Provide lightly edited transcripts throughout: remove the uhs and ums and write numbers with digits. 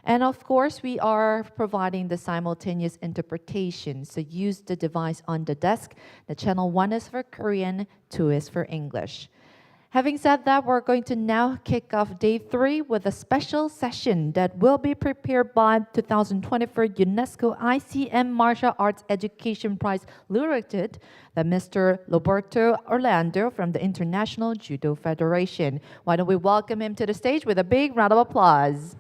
And of course, we are providing the simultaneous interpretation. So use the device on the desk. The channel 1 is for Korean, 2 is for English. Having said that, we're going to now kick off day 3 with a special session that will be prepared by 2024 UNESCO ICM Martial Arts Education Prize laureate, the Mr. Roberto Orlando from the International Judo Federation. Why don't we welcome him to the stage with a big round of applause.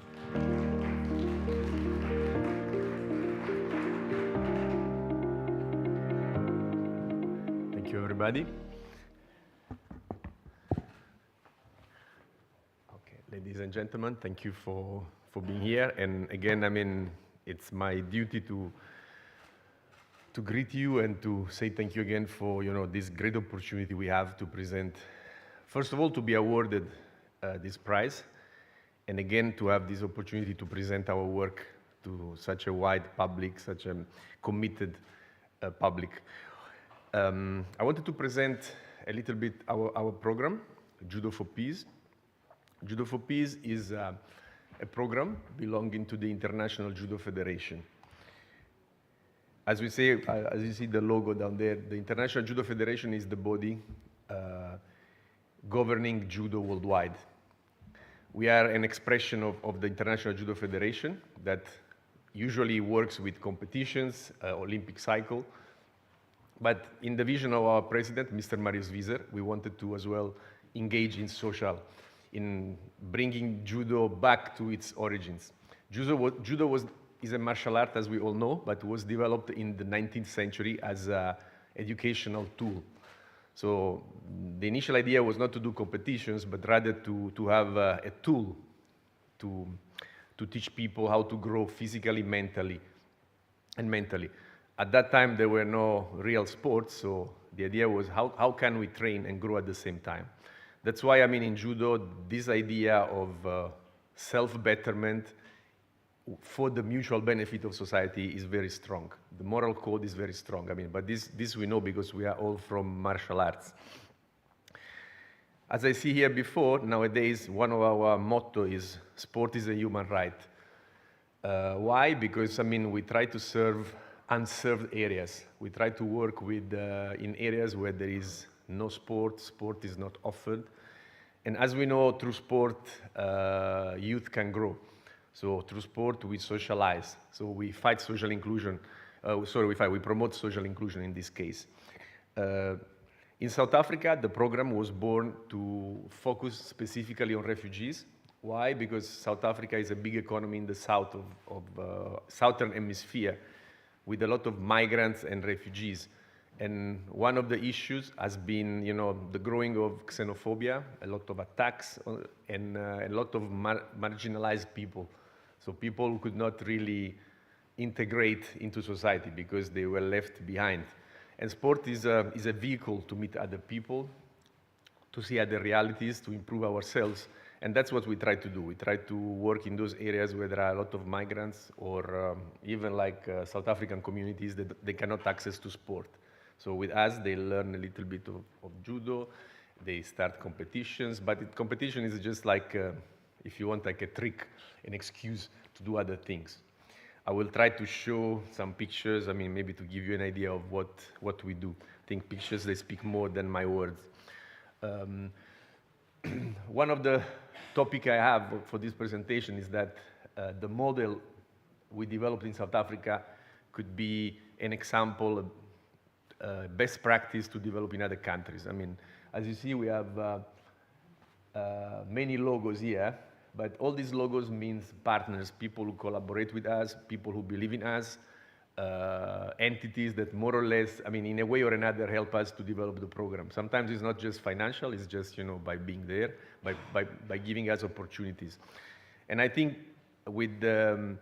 Thank you, everybody. Ladies and gentlemen, thank you for being here. And again, I mean, it's my duty to greet you and to say thank you again for, this great opportunity we have to present, first of all, to be awarded this prize, and again, to have this opportunity to present our work to such a wide public, such a committed public. I wanted to present a little bit our program, Judo for Peace. Judo for Peace is a program belonging to the International Judo Federation. As we say, as you see the logo down there, the International Judo Federation is the body governing judo worldwide. We are an expression of the International Judo Federation that usually works with competitions, Olympic cycle. But in the vision of our president, Mr. Marius Wieser, we wanted to as well engage in bringing judo back to its origins. Judo is a martial art, as we all know, but was developed in the 19th century as an educational tool. So the initial idea was not to do competitions, but rather to have a tool to teach people how to grow physically, mentally. At that time, there were no real sports, so the idea was how can we train and grow at the same time? That's why, I mean, in judo, this idea of self-betterment for the mutual benefit of society is very strong. The moral code is very strong. I mean, but this we know because we are all from martial arts. As I see here before, nowadays, one of our motto is, sport is a human right. Why? Because, I mean, we try to serve unserved areas. We try to work with in areas where there is no sport is not offered. And as we know, through sport, youth can grow. So through sport, we socialize. So we fight social inclusion. We promote social inclusion in this case. In South Africa, the program was born to focus specifically on refugees. Why? Because South Africa is a big economy in the south of southern hemisphere with a lot of migrants and refugees. And one of the issues has been, the growing of xenophobia, a lot of attacks, and a lot of marginalized people. So people who could not really integrate into society because they were left behind. And sport is a vehicle to meet other people, to see other realities, to improve ourselves. And that's what we try to do. We try to work in those areas where there are a lot of migrants or even like South African communities that they cannot access to sport. So with us, they learn a little bit of judo, they start competitions, but competition is just like, if you want, like a trick, an excuse to do other things. I will try to show some pictures, I mean, maybe to give you an idea of what we do. I think pictures, they speak more than my words. One of the topics I have for this presentation is that the model we developed in South Africa could be an example, best practice to develop in other countries. I mean, as you see, we have many logos here, but all these logos means partners, people who collaborate with us, people who believe in us, entities that more or less, I mean, in a way or another, help us to develop the program. Sometimes it's not just financial, it's just, by being there, by giving us opportunities. And I think with the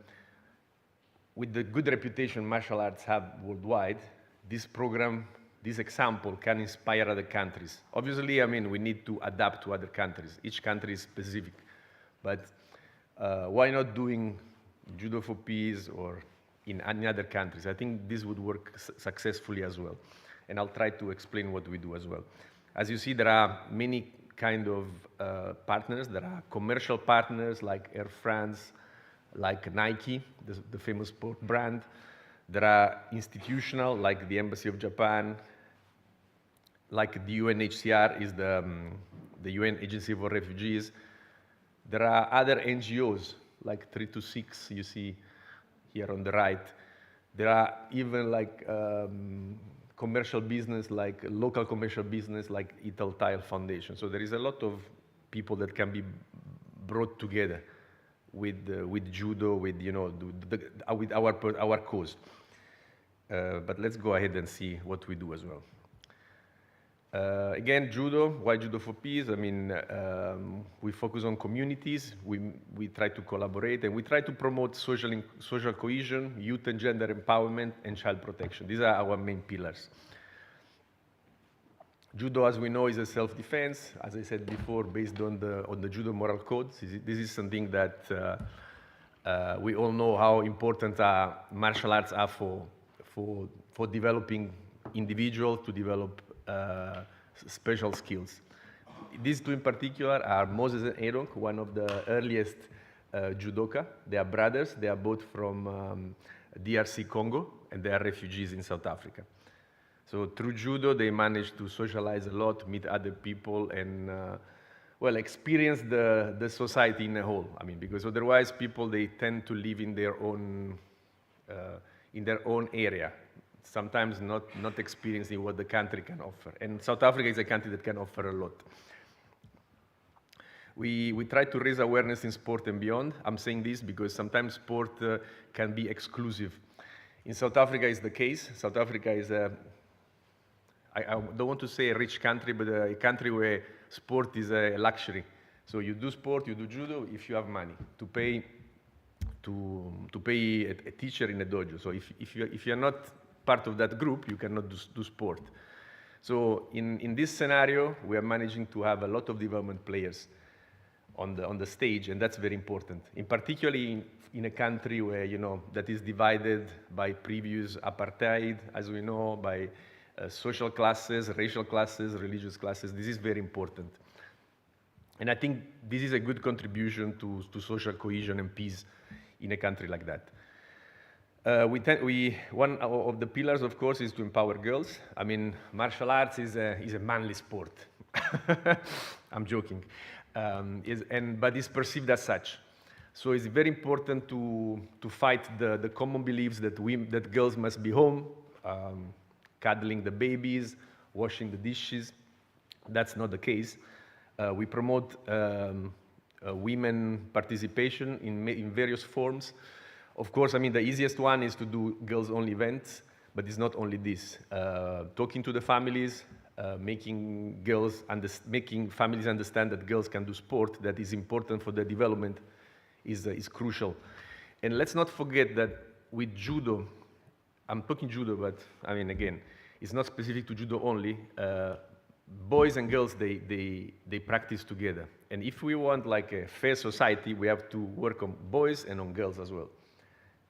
good reputation martial arts have worldwide, this program, this example can inspire other countries. Obviously, I mean, we need to adapt to other countries. Each country is specific. But why not doing Judo for Peace or in any other countries? I think this would work successfully as well. And I'll try to explain what we do as well. As you see, there are many kind of partners. There are commercial partners like Air France, like Nike, the famous sport brand. There are institutional, like the Embassy of Japan, like the UNHCR is the UN Agency for Refugees. There are other NGOs, like 326, you see here on the right. There are even like commercial business, like local commercial business, like Italtile Foundation. So there is a lot of people that can be brought together with judo, with with our cause. But let's go ahead and see what we do as well. Again, judo. Why Judo for Peace? I mean, we focus on communities. We try to collaborate, and we try to promote social cohesion, youth and gender empowerment, and child protection. These are our main pillars. Judo, as we know, is a self-defense. As I said before, based on the judo moral codes. This is something that we all know how important martial arts are for developing individuals to develop special skills. These two in particular are Moses and Aaron, one of the earliest judoka. They are brothers. They are both from DRC Congo, and they are refugees in South Africa. So through judo, they managed to socialize a lot, meet other people, and well, experience the society in a whole. I mean, because otherwise people, they tend to live in their own area, sometimes not experiencing what the country can offer. And South Africa is a country that can offer a lot. We try to raise awareness in sport and beyond. I'm saying this because sometimes sport can be exclusive. In South Africa is the case. South Africa is I don't want to say a rich country, but a country where sport is a luxury. So you do sport, you do judo if you have money to pay a teacher in a dojo. So if you're not part of that group, you cannot do sport. So in this scenario, we are managing to have a lot of development players on the stage, and that's very important. In particularly in a country where that is divided by previous apartheid, as we know, by social classes, racial classes, religious classes. This is very important. And I think this is a good contribution to social cohesion and peace in a country like that. One of the pillars, of course, is to empower girls. I mean, martial arts is a manly sport. I'm joking. But it's perceived as such. So it's very important to fight the common beliefs that girls must be home, cuddling the babies, washing the dishes. That's not the case. We promote women participation in various forms. Of course, I mean, the easiest one is to do girls-only events, but it's not only this. Talking to the families, making families understand that girls can do sport, that is important for their development, is crucial. And let's not forget that with judo, I'm talking judo, but I mean, again, it's not specific to judo only. Boys and girls, they practice together. And if we want like a fair society, we have to work on boys and on girls as well.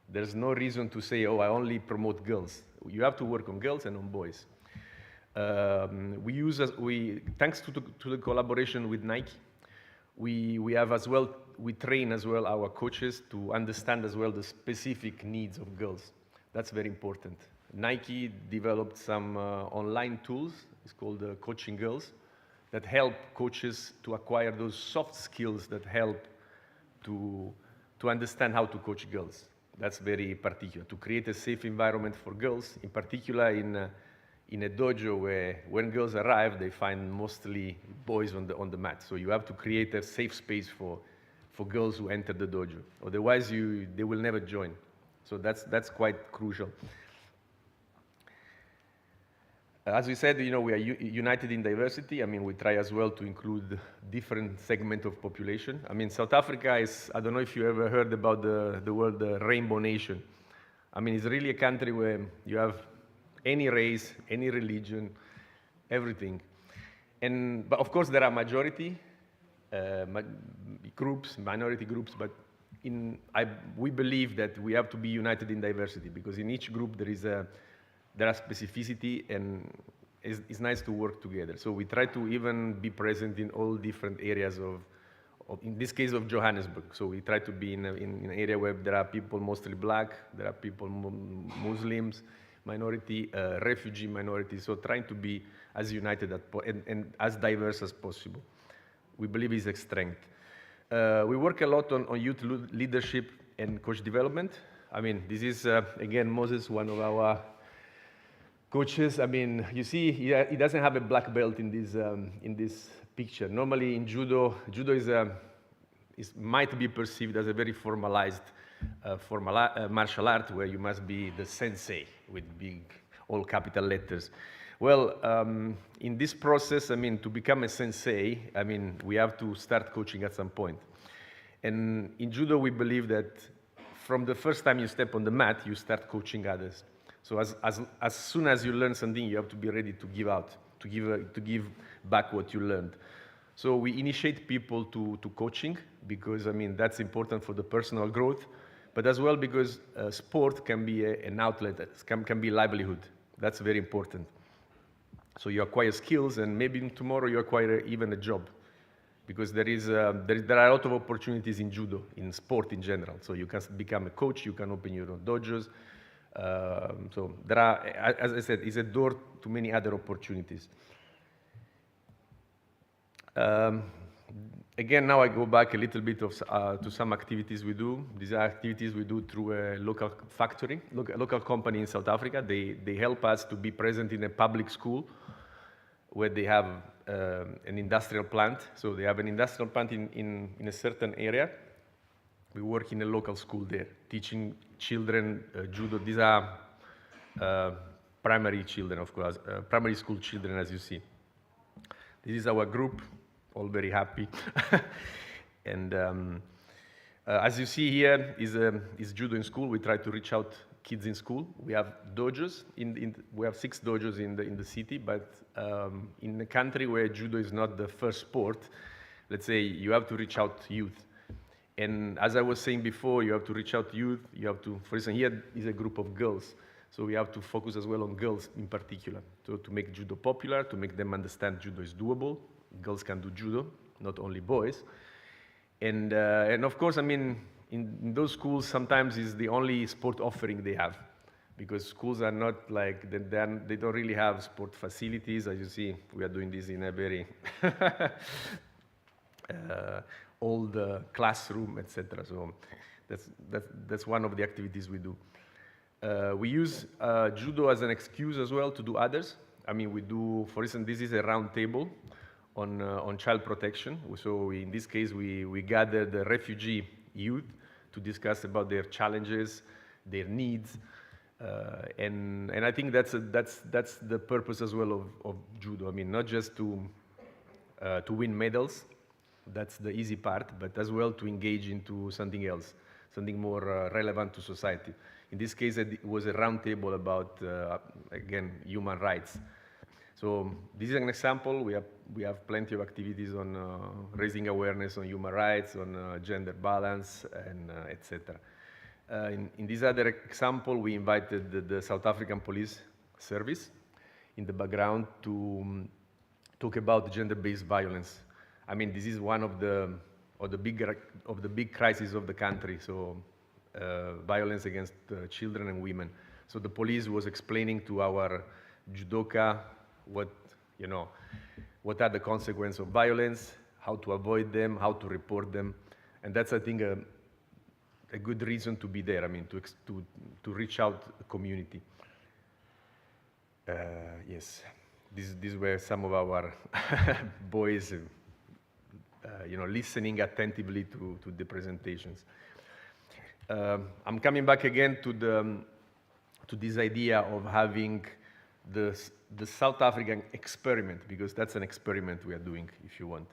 There's no reason to say, oh, I only promote girls. You have to work on girls and on boys. Thanks to the collaboration with Nike, we have as well, we train as well our coaches to understand as well the specific needs of girls. That's very important. Nike developed some online tools, it's called Coaching Girls, that help coaches to acquire those soft skills that help to understand how to coach girls. That's very particular, to create a safe environment for girls, in particular in a dojo where when girls arrive, they find mostly boys on the mat. So you have to create a safe space for girls who enter the dojo. Otherwise, they will never join. So that's quite crucial. As we said, we are united in diversity. I mean, we try as well to include different segment of population. I mean, South Africa is, I don't know if you ever heard about the word rainbow nation. I mean, it's really a country where you have any race, any religion, everything. But of course, there are minority groups, but we believe that we have to be united in diversity, because in each group there are specificity, and it's nice to work together. So we try to even be present in all different areas in this case of Johannesburg. So we try to be in an area where there are people mostly black, there are people Muslims, minority, refugee minorities. So trying to be as united and as diverse as possible. We believe is a strength. We work a lot on youth leadership and coach development. I mean, this is, again, Moses, one of our coaches. I mean, you see, he doesn't have a black belt in this picture. Normally in judo might be perceived as a very formalized martial art where you must be the sensei with big, all capital letters. Well, in this process, I mean, to become a sensei, I mean, we have to start coaching at some point. And in judo, we believe that from the first time you step on the mat, you start coaching others. So as soon as you learn something, you have to be ready to give out, to give back what you learned. So we initiate people to coaching because, I mean, that's important for the personal growth, but as well because sport can be an outlet, can be livelihood. That's very important. So you acquire skills, and maybe tomorrow you acquire even a job, because there are a lot of opportunities in judo, in sport in general. So you can become a coach, you can open your own dojos. So there are, as I said, it's a door to many other opportunities. Again, now I go back a little bit to some activities we do. These are activities we do through a local factory, a local company in South Africa. They help us to be present in a public school where they have an industrial plant. So they have an industrial plant in a certain area. We work in a local school there, teaching children judo. These are primary children, of course, primary school children, as you see. This is our group, all very happy. And as you see here is judo in school. We try to reach out kids in school. We have dojos. We have 6 dojos in the city, but in a country where judo is not the first sport, let's say you have to reach out to youth. And as I was saying before, you have to reach out to youth. You have to, for instance, here is a group of girls. So we have to focus as well on girls in particular. So to make judo popular, to make them understand judo is doable. Girls can do judo, not only boys. And of course, I mean, in those schools, sometimes is the only sport offering they have, because schools are not like, they don't really have sport facilities. As you see, we are doing this in a very old classroom, etc. So that's one of the activities we do. We use judo as an excuse as well to do others. I mean, we do, for instance, this is a round table on child protection. So in this case, we gathered the refugee youth to discuss about their challenges, their needs, and I think that's the purpose as well of judo. I mean, not just to win medals, that's the easy part, but as well to engage into something else, something more relevant to society. In this case, it was a round table about, again, human rights. So this is an example. We have plenty of activities on raising awareness on human rights, on gender balance, and etc. In this other example, we invited the South African Police Service in the background to talk about gender-based violence. I mean, this is one of the big crises of the country. So violence against children and women. So the police was explaining to our judoka what are the consequences of violence, how to avoid them, how to report them, and that's, I think, a good reason to be there. I mean, to reach out to the community. Yes, these were some of our boys, listening attentively to the presentations. I'm coming back again to this idea of having the South African experiment, because that's an experiment we are doing, if you want,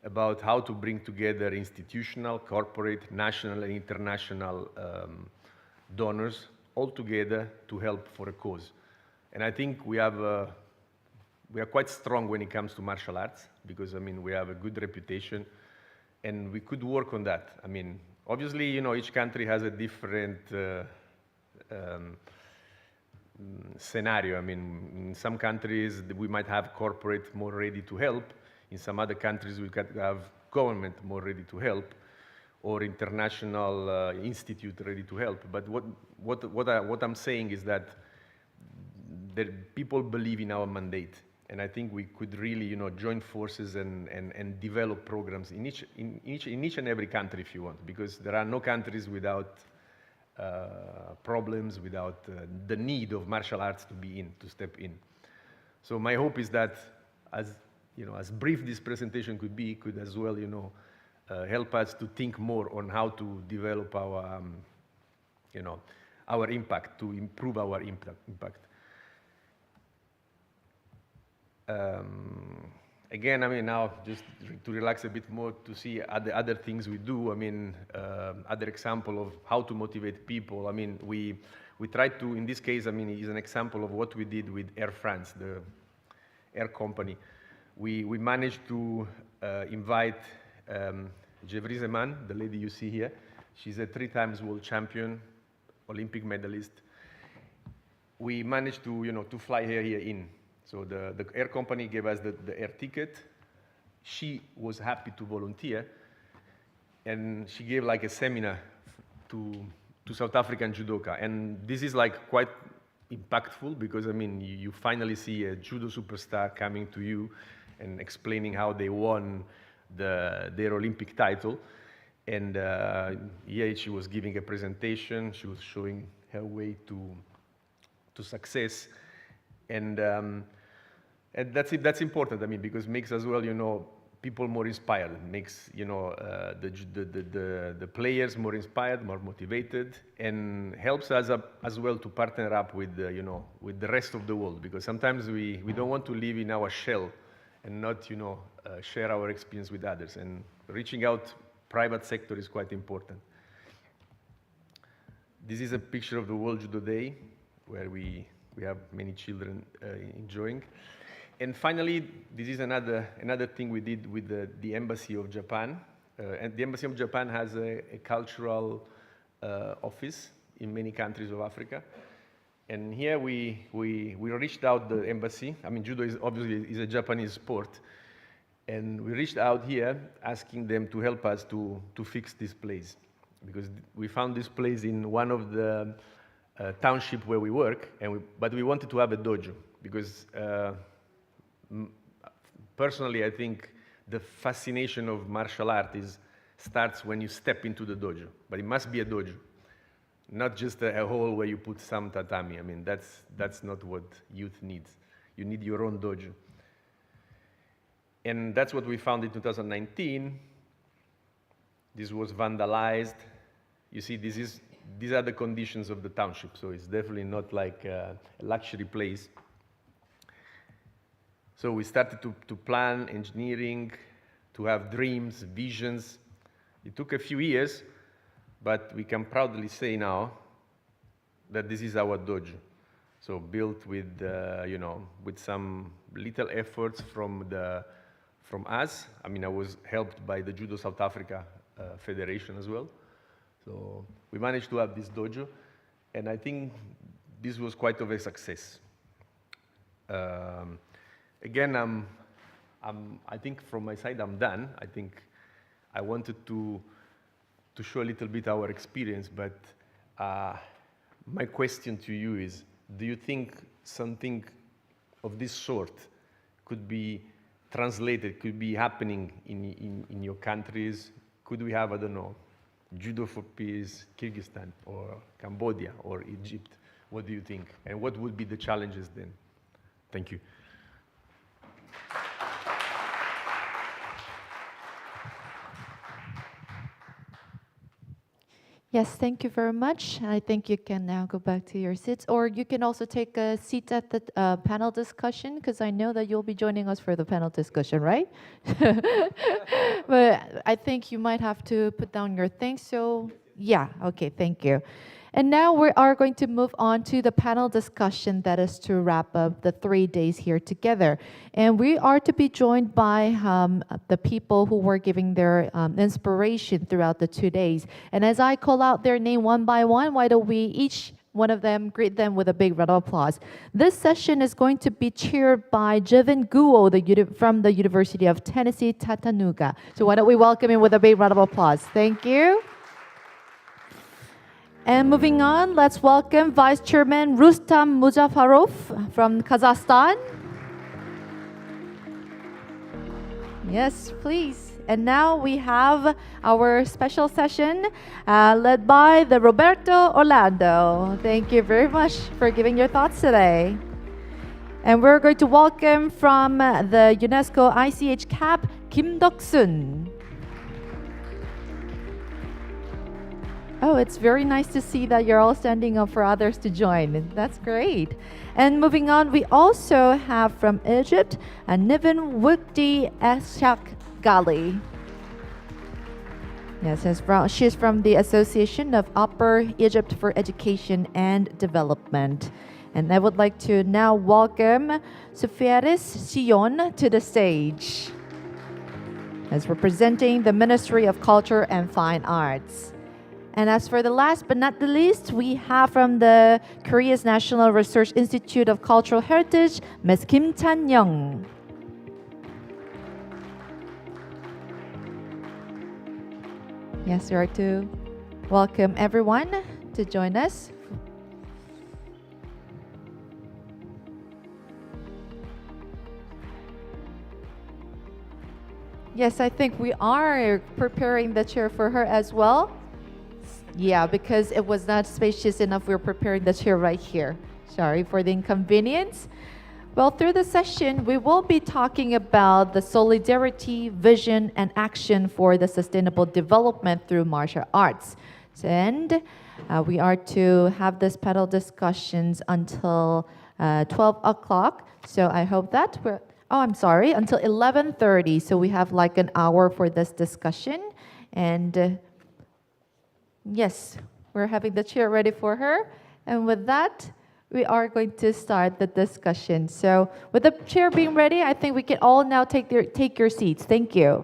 about how to bring together institutional, corporate, national, and international donors all together to help for a cause. And I think we are quite strong when it comes to martial arts, because, I mean, we have a good reputation, and we could work on that. I mean, obviously, each country has a different scenario. I mean, in some countries, we might have corporate more ready to help. In some other countries, we could have government more ready to help, or international institute ready to help. But what I'm saying is that people believe in our mandate, and I think we could really, join forces and develop programs in each and every country if you want, because there are no countries without problems, without the need of martial arts to step in. So my hope is that, as brief this presentation could as well, help us to think more on how to develop our, our impact, to improve our impact. Again, now just to relax a bit more, to see other things we do. Other example of how to motivate people. We try to, in this case, is an example of what we did with Air France, the air company. We managed to invite Jevry Zeman, the lady you see here. She's a 3 times world champion, Olympic medalist. We managed to, to fly her here in. So the air company gave us the air ticket. She was happy to volunteer, and she gave like a seminar to South African judoka. And this is like quite impactful, because you finally see a judo superstar coming to you and explaining how they won their Olympic title. And here she was giving a presentation. She was showing her way to success. And that's important, because it makes as well, people more inspired. It makes, the players more inspired, more motivated, and helps us as well to partner up with, with the rest of the world. Because sometimes we don't want to live in our shell and not, share our experience with others. And reaching out private sector is quite important. This is a picture of the World Judo Day, where we have many children enjoying. And finally, this is another thing we did with the Embassy of Japan. And the Embassy of Japan has a cultural office in many countries of Africa. And here we reached out the embassy. Judo is obviously a Japanese sport. And we reached out here asking them to help us to fix this place. Because we found this place in one of the township where we work, but we wanted to have a dojo, because personally, I think the fascination of martial art starts when you step into the dojo. But it must be a dojo, not just a hall where you put some tatami. That's not what youth needs. You need your own dojo. And that's what we found in 2019. This was vandalized. You see, these are the conditions of the township, so it's definitely not like a luxury place. So we started to plan engineering, to have dreams, visions. It took a few years, but we can proudly say now that this is our dojo. So built with, with some little efforts from us. I was helped by the Judo South Africa Federation as well. So we managed to have this dojo, and I think this was quite of a success. Again, I think from my side, I'm done. I think I wanted to show a little bit our experience, but my question to you is, do you think something of this sort could be translated, could be happening in your countries? Could we have, I don't know, Judo for Peace, Kyrgyzstan, or Cambodia, or Egypt? What do you think? And what would be the challenges then? Thank you. Yes, thank you very much. I think you can now go back to your seats, or you can also take a seat at the panel discussion, because I know that you'll be joining us for the panel discussion, right? But I think you might have to put down your things, so yeah, okay, thank you. And now we are going to move on to the panel discussion that is to wrap up the 3 days here together. And we are to be joined by the people who were giving their inspiration throughout the 2 days. And as I call out their name one by one, why don't we each one of them, greet them with a big round of applause. This session is going to be chaired by Jevin Guo from the University of Tennessee, Chattanooga. So why don't we welcome him with a big round of applause. Thank you. And moving on, let's welcome Vice Chairman Rustam Muzafarov from Kazakhstan. Yes, please. And now we have our special session led by the Roberto Orlando. Thank you very much for giving your thoughts today. And we're going to welcome from the UNESCO ICH CAP, Kim Dok-sun. Oh, it's very nice to see that you're all standing up for others to join. That's great. And moving on, we also have from Egypt, Niven Wukdi Eshak Gali. Yes, she's from the Association of Upper Egypt for Education and Development. And I would like to now welcome Sofiaris Sion to the stage as representing the Ministry of Culture and Fine Arts. And as for the last but not the least, we have from the Korea's National Research Institute of Cultural Heritage, Ms. Kim Chan-young. Yes, we are to welcome everyone to join us. Yes, I think we are preparing the chair for her as well. Yeah, because it was not spacious enough, we're preparing the chair right here. Sorry for the inconvenience. Well, through the session, we will be talking about the solidarity, vision, and action for the sustainable development through martial arts. And we are to have this panel discussions until 12 o'clock. So I hope that until 11:30. So we have like an hour for this discussion. And yes, we're having the chair ready for her. And with that, we are going to start the discussion. So with the chair being ready, I think we can all now take your seats. Thank you.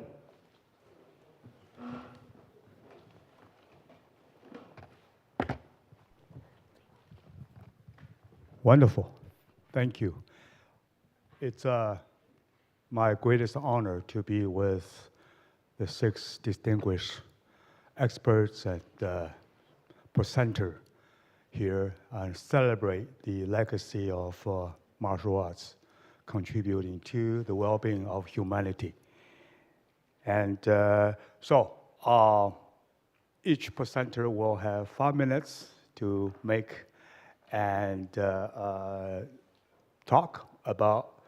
Wonderful. Thank you. It's my greatest honor to be with the 6 distinguished experts and presenter here and celebrate the legacy of martial arts contributing to the well-being of humanity. And each presenter will have 5 minutes to make and talk about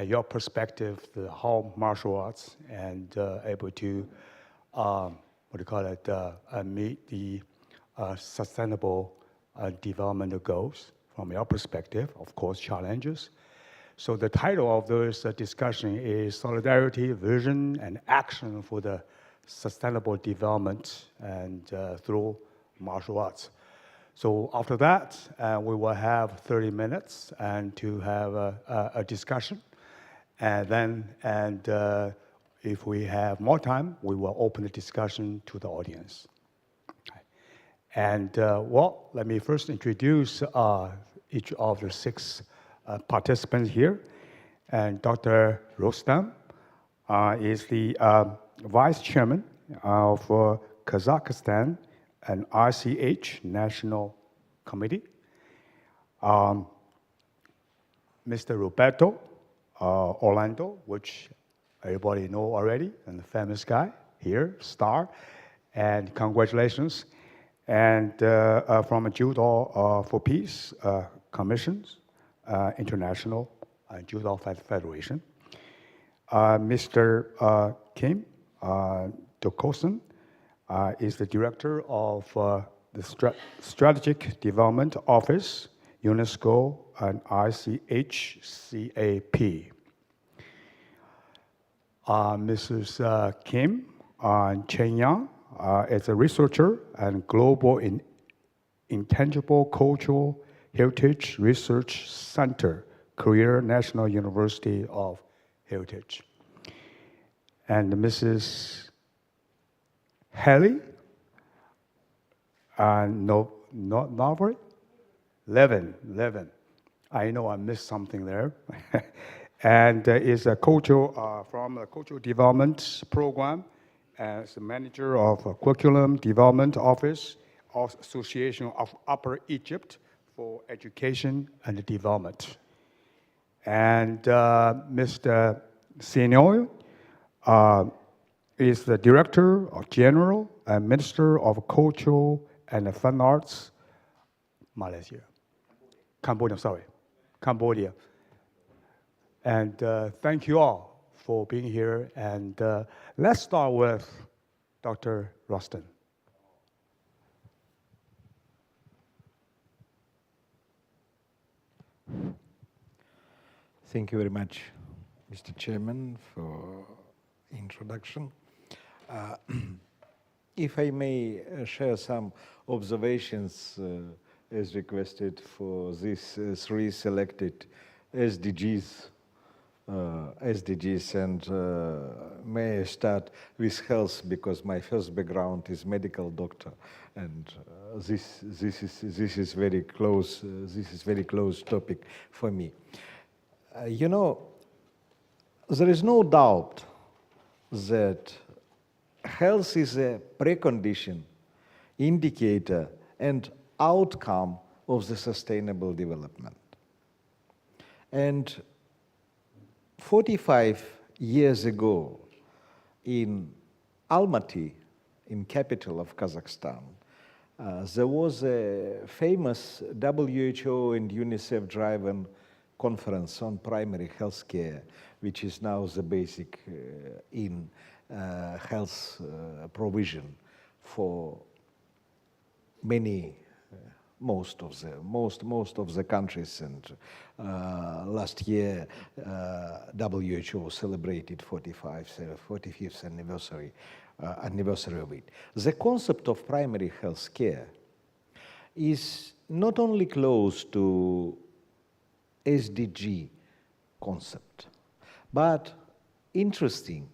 your perspective, how martial arts and able to meet the sustainable development goals from your perspective, of course, challenges. So the title of this discussion is Solidarity, Vision, and Action for the Sustainable Development and through Martial Arts. So after that, we will have 30 minutes and to have a discussion. And then, if we have more time, we will open the discussion to the audience. And let me first introduce each of the 6 participants here. And Dr. Rustam is the Vice Chairman of Kazakhstan and ICH National Committee. Mr. Roberto Orlando, which everybody know already, and the famous guy here, star, and congratulations. And from Judo for Peace Commissions, International Judo Federation. Mr. Kim Dok-sun is the Director of the Strategic Development Office, UNESCO and ICH CAP. Mrs. Kim Chen-yang is a researcher and Global Intangible Cultural Heritage Research Center, Korea National University of Heritage. And Mrs. Haley Novary, 11. I know I missed something there. And is a cultural, from the Cultural Development Program as the manager of a Curriculum Development Office of Association of Upper Egypt for Education and Development. And Mr. Senoy is the Director General and Minister of Culture and Fine Arts, Malaysia. Cambodia. And thank you all for being here. And let's start with Dr. Rustin. Thank you very much, Mr. Chairman, for introduction. If I may share some observations as requested for these three selected SDGs, and may I start with health, because my first background is medical doctor, and this is very close. This is very close topic for me. You know, there is no doubt that health is a precondition, indicator, and outcome of the sustainable development. And 45 years ago, in Almaty, in capital of Kazakhstan, there was a famous WHO and UNICEF driven conference on primary health care, which is now the basic in health provision for many, most of the countries. And last year, WHO celebrated 45th anniversary of it. The concept of primary health care is not only close to SDG concept, but interesting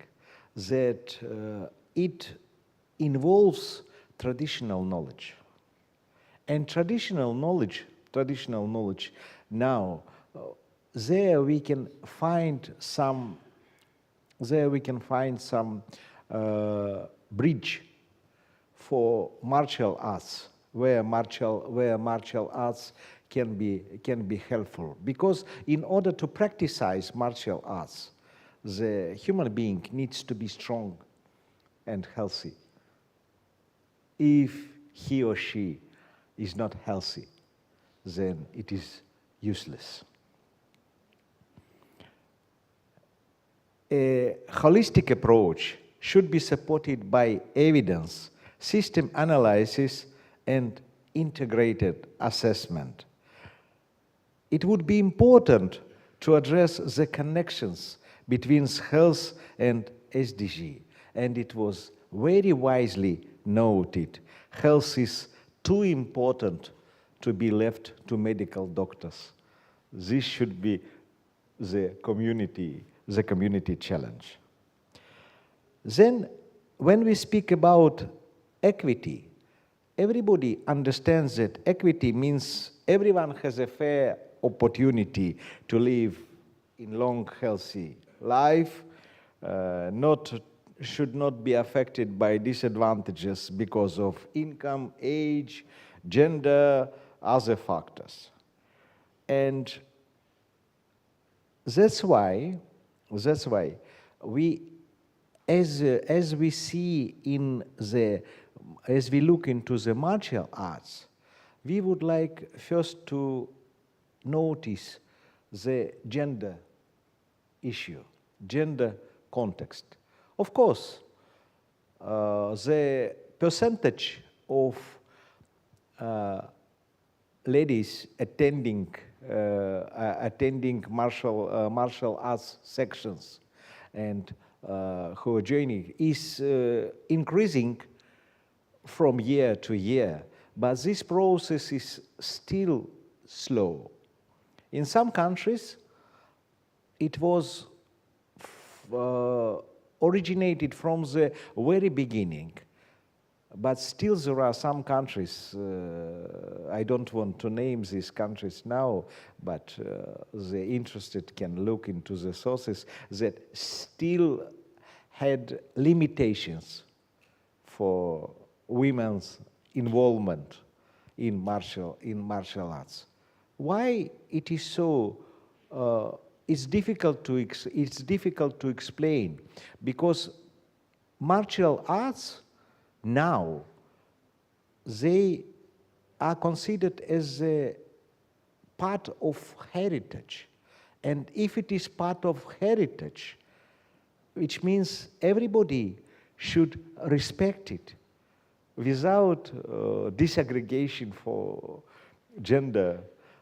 that it involves traditional knowledge. And traditional knowledge now, there we can find some bridge for martial arts, where martial arts can be helpful. Because in order to practice martial arts, the human being needs to be strong and healthy. If he or she is not healthy, then it is useless. A holistic approach should be supported by evidence, system analysis, and integrated assessment. It would be important to address the connections between health and SDG, and it was very wisely noted. Health is too important to be left to medical doctors. This should be the community challenge. Then, when we speak about equity, everybody understands that equity means everyone has a fair opportunity to live in long, healthy life, should not be affected by disadvantages because of income, age, gender, other factors. And that's why we, as we see as we look into the martial arts, we would like first to notice the gender issue, gender context. Of course, the percentage of ladies attending martial arts sections and who are joining is increasing from year to year, but this process is still slow. In some countries, it was originated from the very beginning. but still there are some countries, I don't want to name these countries now, but the interested can look into the sources, that still had limitations for women's involvement in martial arts. Why it is so? It's difficult to explain, because martial arts now, they are considered as a part of heritage, and if it is part of heritage, which means everybody should respect it without disaggregation for gender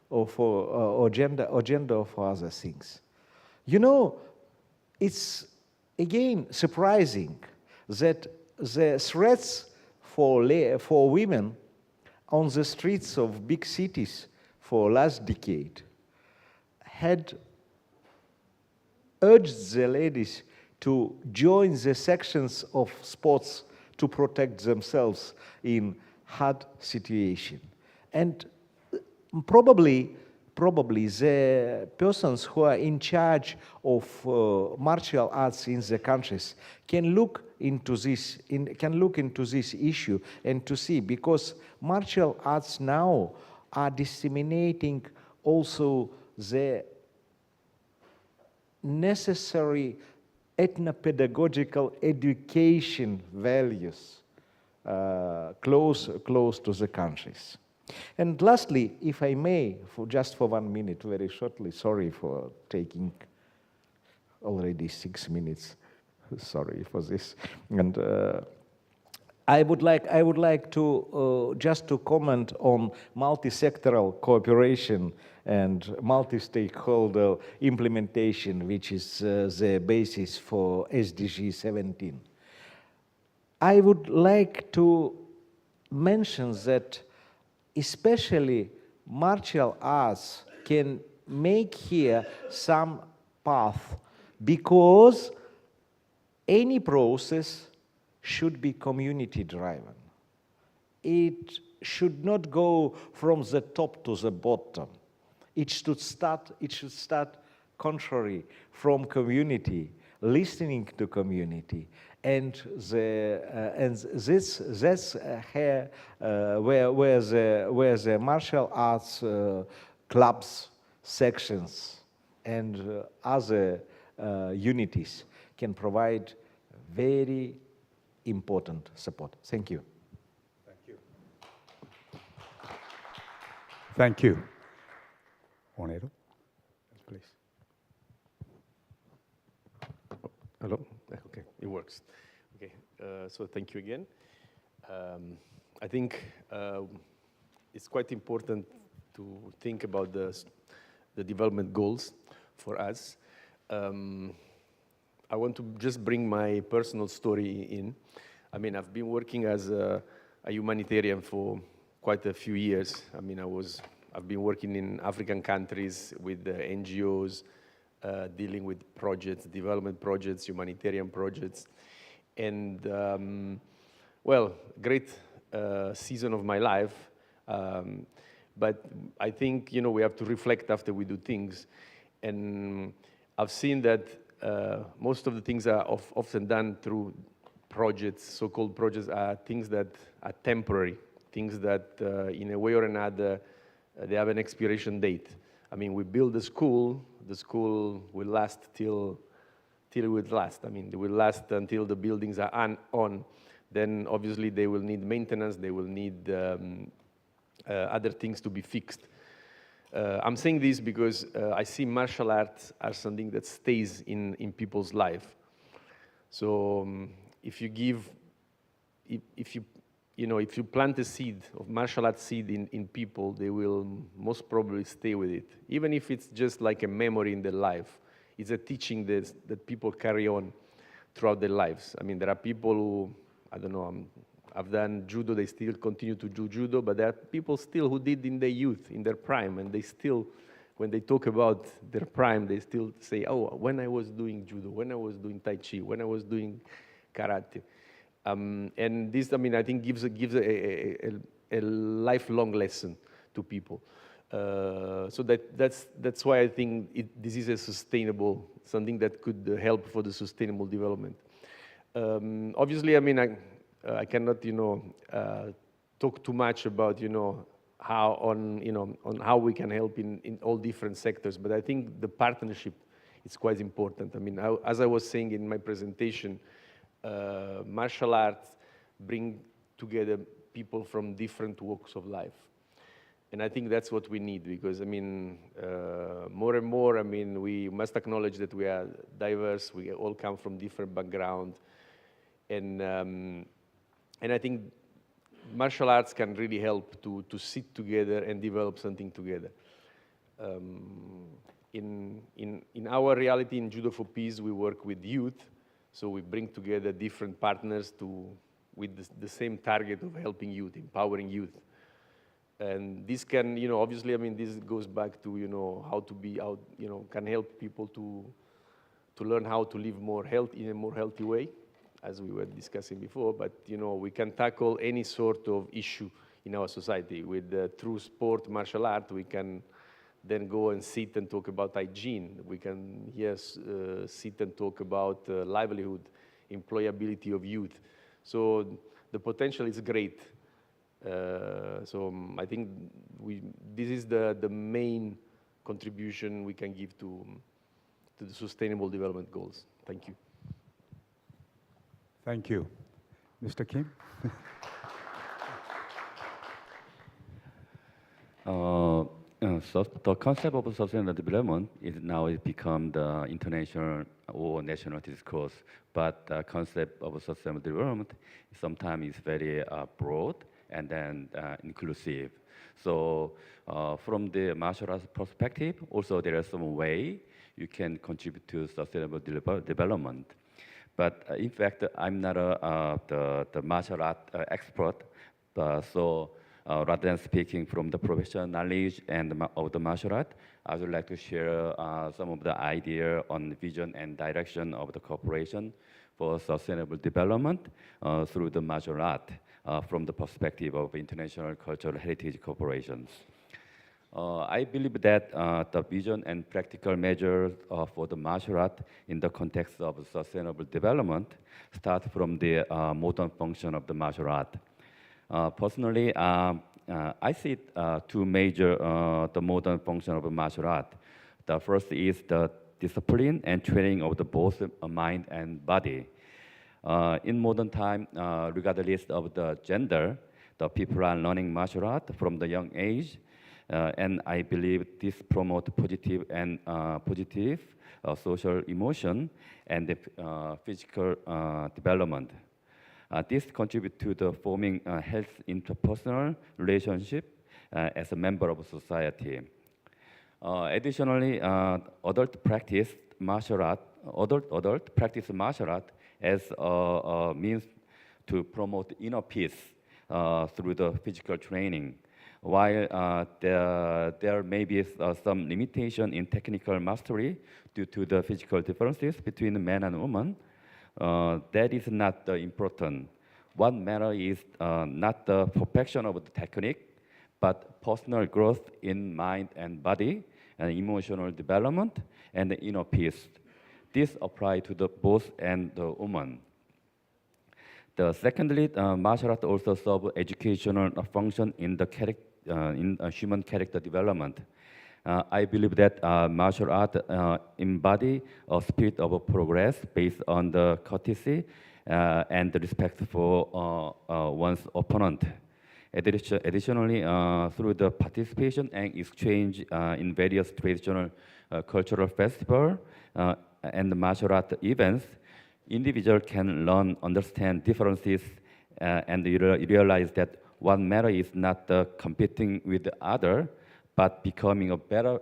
or for gender or for other things. You know, it's again surprising that the threats for women on the streets of big cities for last decade had urged the ladies to join the sections of sports to protect themselves in hard situation. And probably the persons who are in charge of martial arts in the countries can look into this issue and to see, because martial arts now are disseminating also the necessary ethnopedagogical education values close to the countries. And lastly, if I may, just for 1 minute, very shortly, sorry for taking already 6 minutes, sorry for this. And I would like to just to comment on multi-sectoral cooperation and multi-stakeholder implementation, which is the basis for SDG 17. I would like to mention that especially martial arts can make here some path, because any process should be community driven. It should not go from the top to the bottom. It should start contrary from community, listening to community, and that's here where the martial arts clubs, sections, and other unities can provide very important support. Thank you. Thank you. Thank you. Juanito, please. Hello? Okay, it works. Okay, so thank you again. I think it's quite important to think about the development goals for us. I want to just bring my personal story in. I mean, I've been working as a humanitarian for quite a few years. I mean, I've been working in African countries with the NGOs, dealing with projects, development projects, humanitarian projects. And, well, great season of my life. But I think, you know, we have to reflect after we do things. And I've seen that most of the things are often done through projects, so-called projects, are things that are temporary, things that in a way or another, they have an expiration date. I mean, we build the school will last till it will last. I mean, they will last until the buildings are on. Then obviously they will need maintenance, they will need other things to be fixed. I'm saying this because I see martial arts as something that stays in people's life. So if you plant a seed of martial arts seed in people, they will most probably stay with it. Even if it's just like a memory in their life, it's a teaching that people carry on throughout their lives. I mean, there are people who, I don't know, I've done judo, they still continue to do judo, but there are people still who did in their youth, in their prime, and they still, when they talk about their prime, they still say, oh, when I was doing judo, when I was doing tai chi, when I was doing karate. And this, I mean, I think gives a lifelong lesson to people. So that's why I think this is a sustainable, something that could help for the sustainable development. Obviously, I mean, I cannot, talk too much about, on how we can help in all different sectors. But I think the partnership is quite important. I mean, as I was saying in my presentation, martial arts bring together people from different walks of life. And I think that's what we need, because, I mean, more and more, I mean, we must acknowledge that we are diverse, we all come from different backgrounds, and I think martial arts can really help to sit together and develop something together. In our reality, in Judo for Peace, we work with youth, so we bring together different partners with the same target of helping youth, empowering youth. And this can, obviously, I mean, this goes back to, how to be out, can help people to learn how to live in a more healthy way, as we were discussing before. But, we can tackle any sort of issue in our society. With through sport, martial art, we can then go and sit and talk about hygiene. We can, sit and talk about livelihood, employability of youth. So the potential is great. So I think this is the main contribution we can give to the Sustainable Development Goals. Thank you. Thank you. Mr. Kim? So the concept of sustainable development is now become the international or national discourse, but the concept of sustainable development sometimes is very broad and then inclusive. So from the martial arts perspective, also there is some way you can contribute to sustainable development. But in fact, I'm not the martial art expert, so rather than speaking from the professional knowledge of the martial art, I would like to share some of the idea on vision and direction of the cooperation for sustainable development through the martial art from the perspective of international cultural heritage corporations. I believe that the vision and practical measures for the martial art in the context of sustainable development start from the modern function of the martial art. Personally, I see two major the modern function of the martial art. The first is the discipline and training of the both mind and body. In modern time, regardless of the gender, the people are learning martial art from the young age, and I believe this promotes positive social emotion and the physical development. This contributes to the forming health interpersonal relationship as a member of society. Additionally, adult practice martial art as a means to promote inner peace through the physical training. While there may be some limitation in technical mastery due to the physical differences between men and women, that is not important. What matters is not the perfection of the technique, but personal growth in mind and body, and emotional development, and the inner peace. This applies to the both and the woman. Secondly, martial art also serves educational function in the human character development. I believe that martial art embody a spirit of progress based on the courtesy and the respect for one's opponent. Additionally, through the participation and exchange in various traditional cultural festivals and martial art events, individuals can learn, understand differences, and realize that what matters is not competing with the other, but becoming a better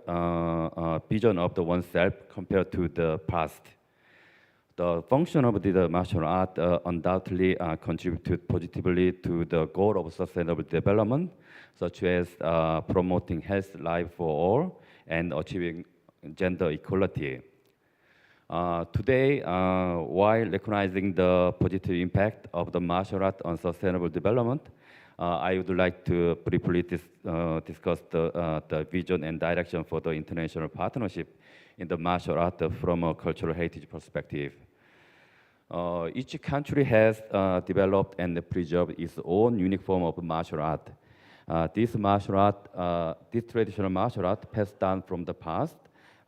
vision of the oneself compared to the past. The function of the martial art undoubtedly contributed positively to the goal of sustainable development, such as promoting health life for all and achieving gender equality. Today, while recognizing the positive impact of the martial art on sustainable development, I would like to briefly discuss the vision and direction for the international partnership in the martial art from a cultural heritage perspective. Each country has developed and preserved its own unique form of martial art. This traditional martial art passed down from the past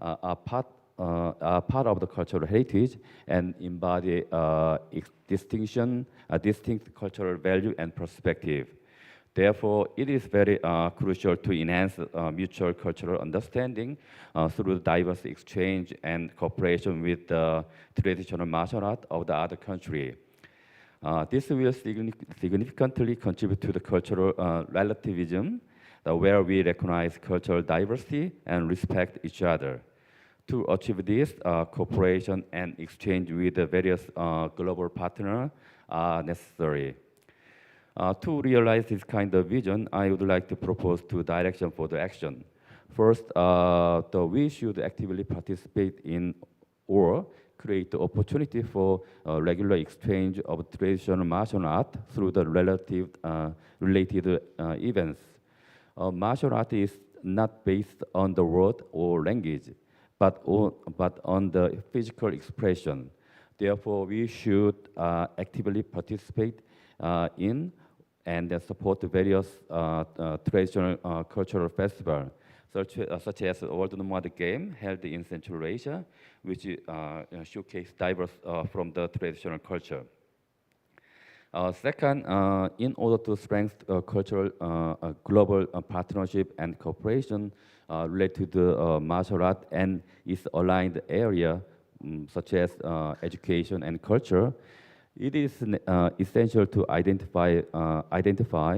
are part of the cultural heritage and embody distinct cultural value and perspective. Therefore, it is very crucial to enhance mutual cultural understanding through diverse exchange and cooperation with the traditional martial art of the other country. This will significantly contribute to the cultural relativism, where we recognize cultural diversity and respect each other. To achieve this, cooperation and exchange with the various global partners are necessary. To realize this kind of vision, I would like to propose two directions for the action. First, we should actively participate in or create the opportunity for regular exchange of traditional martial art through the related events. Martial art is not based on the word or language, but on the physical expression. Therefore, we should actively participate in and support the various traditional cultural festivals, such as the World Nomadic Game held in Central Asia, which showcase diverse from the traditional culture. Second, in order to strengthen cultural global partnership and cooperation related to martial art and its aligned area, such as education and culture, it is essential to identify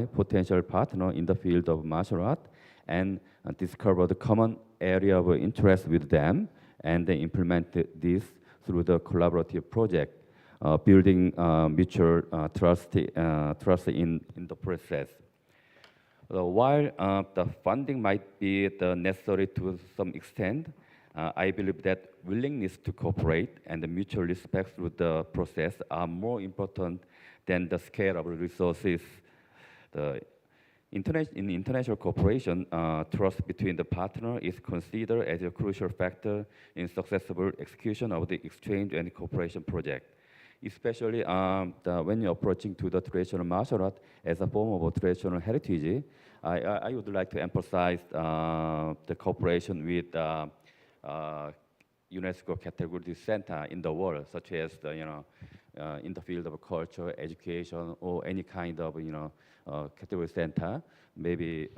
potential partners in the field of martial art and discover the common area of interest with them, and then implement this through the collaborative project, building mutual trust in the process. While the funding might be necessary to some extent, I believe that willingness to cooperate and the mutual respect through the process are more important than the scale of resources. In international cooperation, trust between the partner is considered as a crucial factor in successful execution of the exchange and cooperation project, especially when you're approaching to the traditional martial art as a form of traditional heritage. I would like to emphasize the cooperation with UNESCO category center in the world, such as in the field of culture, education, or any kind of category center, maybe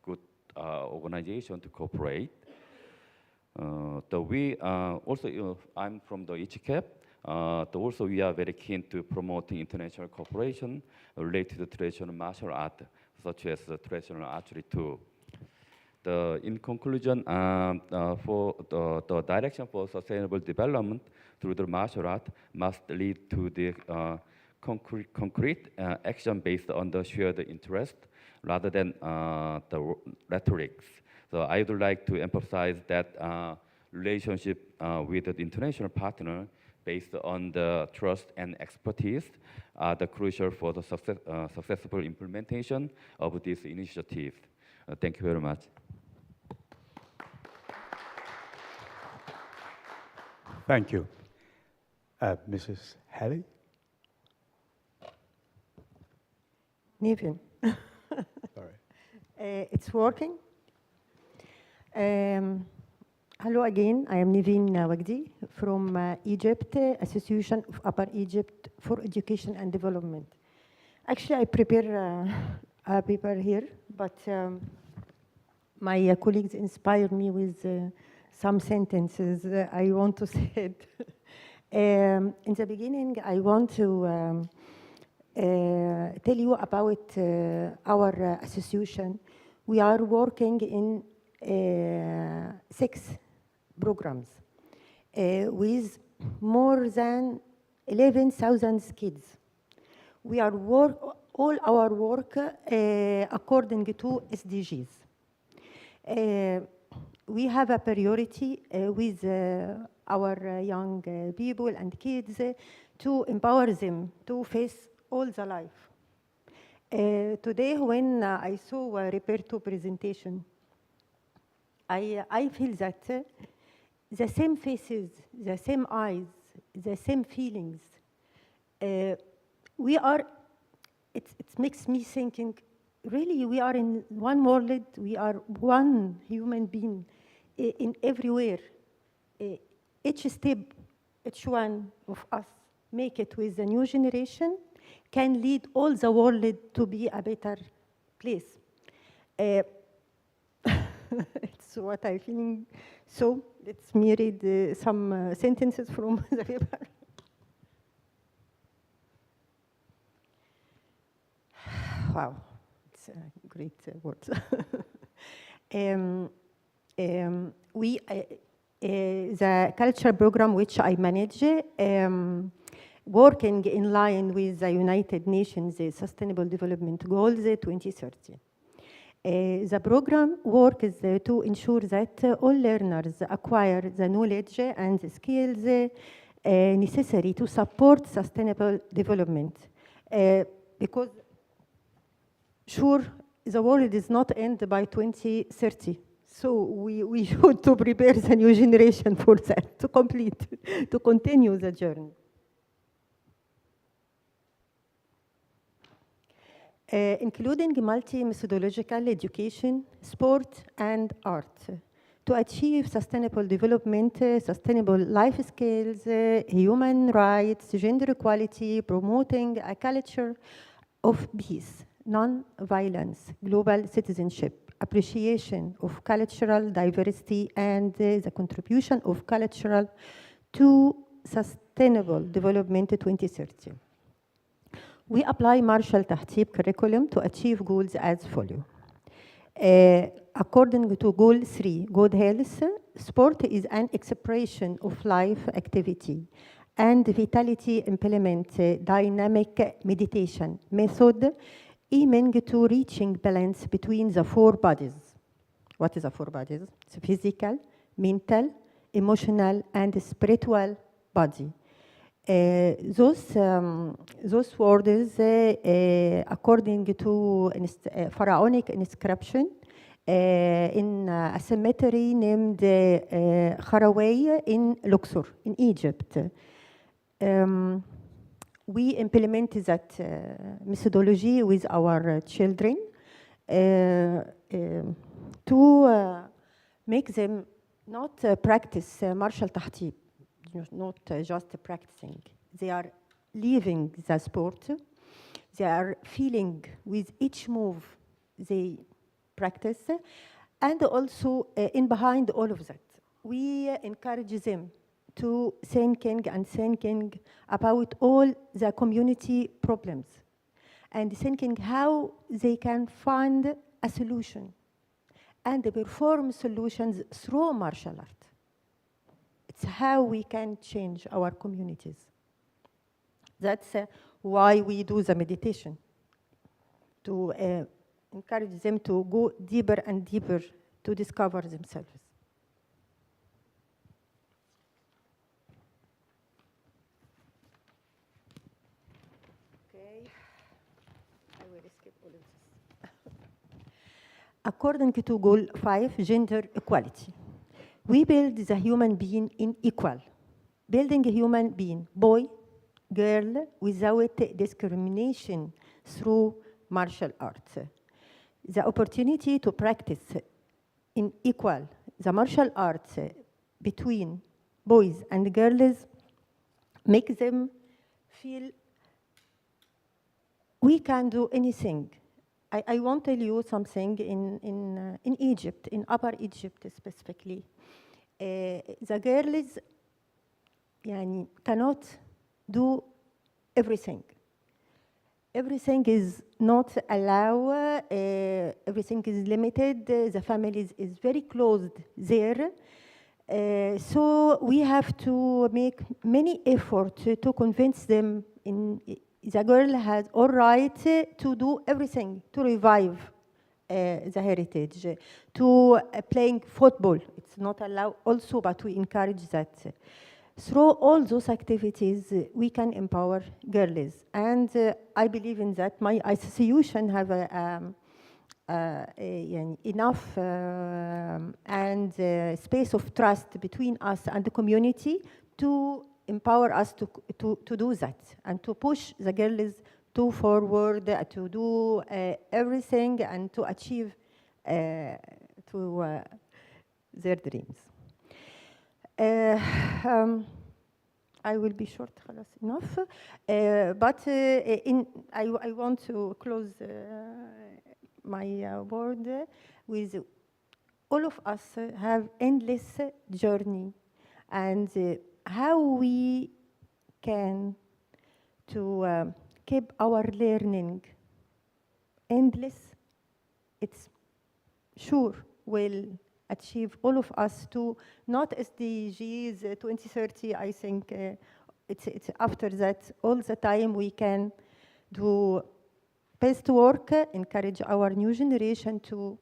good organization to cooperate. We also, I'm from the ICCAP. Also, we are very keen to promoting international cooperation related to traditional martial art, such as traditional archery too. In conclusion, for the direction for sustainable development through the martial art must lead to the concrete action based on the shared interest rather than the rhetorics. So I would like to emphasize that relationship with the international partner based on the trust and expertise are the crucial for the successful implementation of this initiative. Thank you very much. Thank you. Mrs. Haley? Nevin. Sorry. It's working. Hello again. I am Nevin Wagdi from Egypt, Association of Upper Egypt for Education and Development. Actually, I prepare a paper here, but my colleagues inspired me with some sentences I want to say it. In the beginning, I want to tell you about our association. We are working in 6 programs with more than 11,000 kids. We are all our work according to SDGs. we have a priority with our young people and kids to empower them to face all the life. Today, when I saw Roberto presentation, I feel that the same faces, the same eyes, the same feelings. We are, it makes me thinking, really, we are in one world, we are one human being in everywhere. Each step, each one of us make it with the new generation can lead all the world to be a better place. It's what I feeling. So let's me read some sentences from the paper. Wow, it's great words. The culture program which I manage, working in line with the United Nations Sustainable Development Goals 2030. The program works to ensure that all learners acquire the knowledge and the skills necessary to support sustainable development. Because sure, the world is not end by 2030. So we should to prepare the new generation for that, to complete, to continue the journey. Including multi-methodological education, sport, and art to achieve sustainable development, sustainable life skills, human rights, gender equality, promoting a culture of peace, non-violence, global citizenship, appreciation of cultural diversity, and the contribution of cultural to sustainable development 2030. We apply Marshall Tahtib curriculum to achieve goals as follows. According to Goal 3, Good Health, sport is an expression of life activity, and vitality implement dynamic meditation method aiming to reaching balance between the four bodies. What is the four bodies? It's physical, mental, emotional, and spiritual body. Those words, according to pharaonic inscription in a cemetery named Haraway in Luxor, in Egypt. We implemented that methodology with our children to make them not practice Marshall Tahtib, not just practicing. They are living the sport. They are feeling with each move they practice. And also, in behind all of that, we encourage them to thinking about all the community problems and thinking how they can find a solution and perform solutions through martial art. It's how we can change our communities. That's why we do the meditation, to encourage them to go deeper and deeper to discover themselves. Okay, I will skip all of this. According to Goal 5, gender equality. We build the human being in equal, building a human being, boy, girl, without discrimination through martial arts. The opportunity to practice in equal the martial arts between boys and girls make them feel we can do anything. I want to tell you something in Egypt, in Upper Egypt specifically. The girls cannot do everything. Everything is not allowed, everything is limited, the family is very closed there. So we have to make many efforts to convince them the girl has all right to do everything, to revive the heritage, to playing football. It's not allowed also, but we encourage that. Through all those activities, we can empower girls. And I believe in that. My association have enough and space of trust between us and the community to empower us to do that and to push the girls to forward, to do everything and to achieve to their dreams. I will be short, خلاص, enough. But I want to close my word with all of us have endless journey, and how we can to keep our learning endless. It's sure will achieve all of us to not SDGs 2030. I think it's after that all the time we can do best work, encourage our new generation to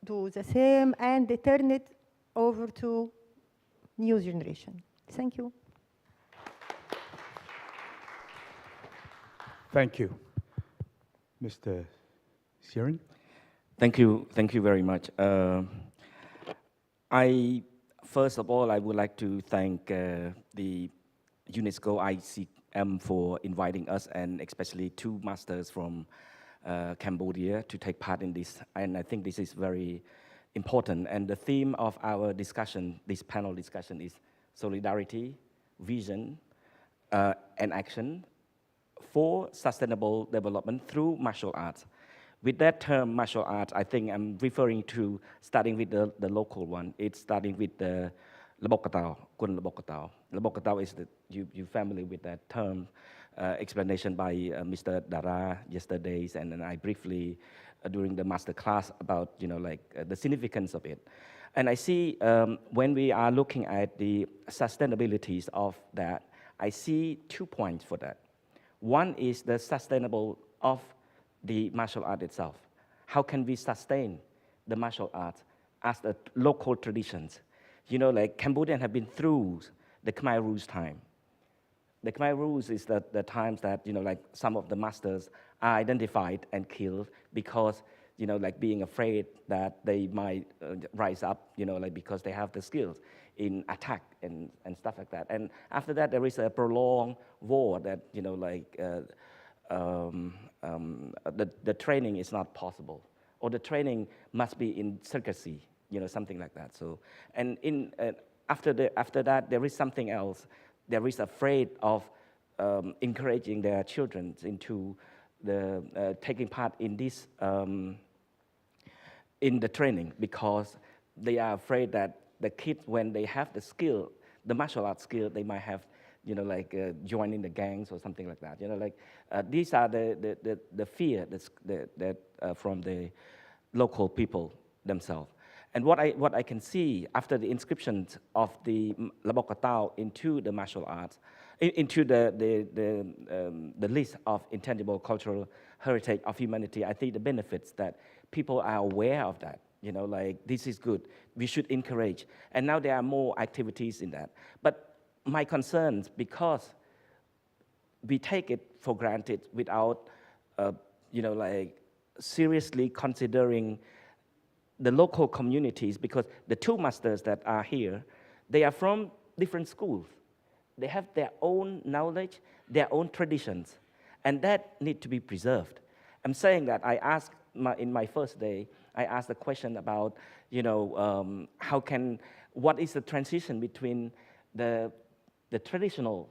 do the same and turn it over to new generation. Thank you. Thank you. Mr. Siren? Thank you very much. First of all, I would like to thank the UNESCO ICM for inviting us, and especially two masters from Cambodia to take part in this. And I think this is very important. And the theme of our discussion, this panel discussion, is solidarity, vision, and action for sustainable development through martial arts. With that term, martial arts, I think I'm referring to starting with the local one. It's starting with the Labokatao, Kun Labokatao. Labokatao is you familiar with that term, explanation by Mr. Dara yesterday, and then I briefly during the master class about the significance of it. And I see when we are looking at the sustainabilities of that, I see 2 points for that. One is the sustainable of the martial art itself. How can we sustain the martial arts as the local traditions? Cambodians have been through the Khmer Rouge time. The Khmer Rouge is the times that, some of the masters are identified and killed because, being afraid that they might rise up, because they have the skills in attack and stuff like that. And after that, there is a prolonged war that, the training is not possible, or the training must be in secrecy, something like that. So, and after that, there is something else. There is afraid of encouraging their children into the taking part in this in the training, because they are afraid that the kids, when they have the skill, the martial arts skill, they might have joining the gangs or something like that. These are the fear that from the local people themselves. And what I can see after the inscriptions of the Labokatao into the martial arts, into the list of intangible cultural heritage of humanity, I think the benefits that people are aware of that. This is good. We should encourage. And now there are more activities in that. But my concerns, because we take it for granted without, seriously considering the local communities, because the two masters that are here, they are from different schools. They have their own knowledge, their own traditions, and that need to be preserved. I'm saying that I asked in my first day, I asked the question about, what is the transition between the traditional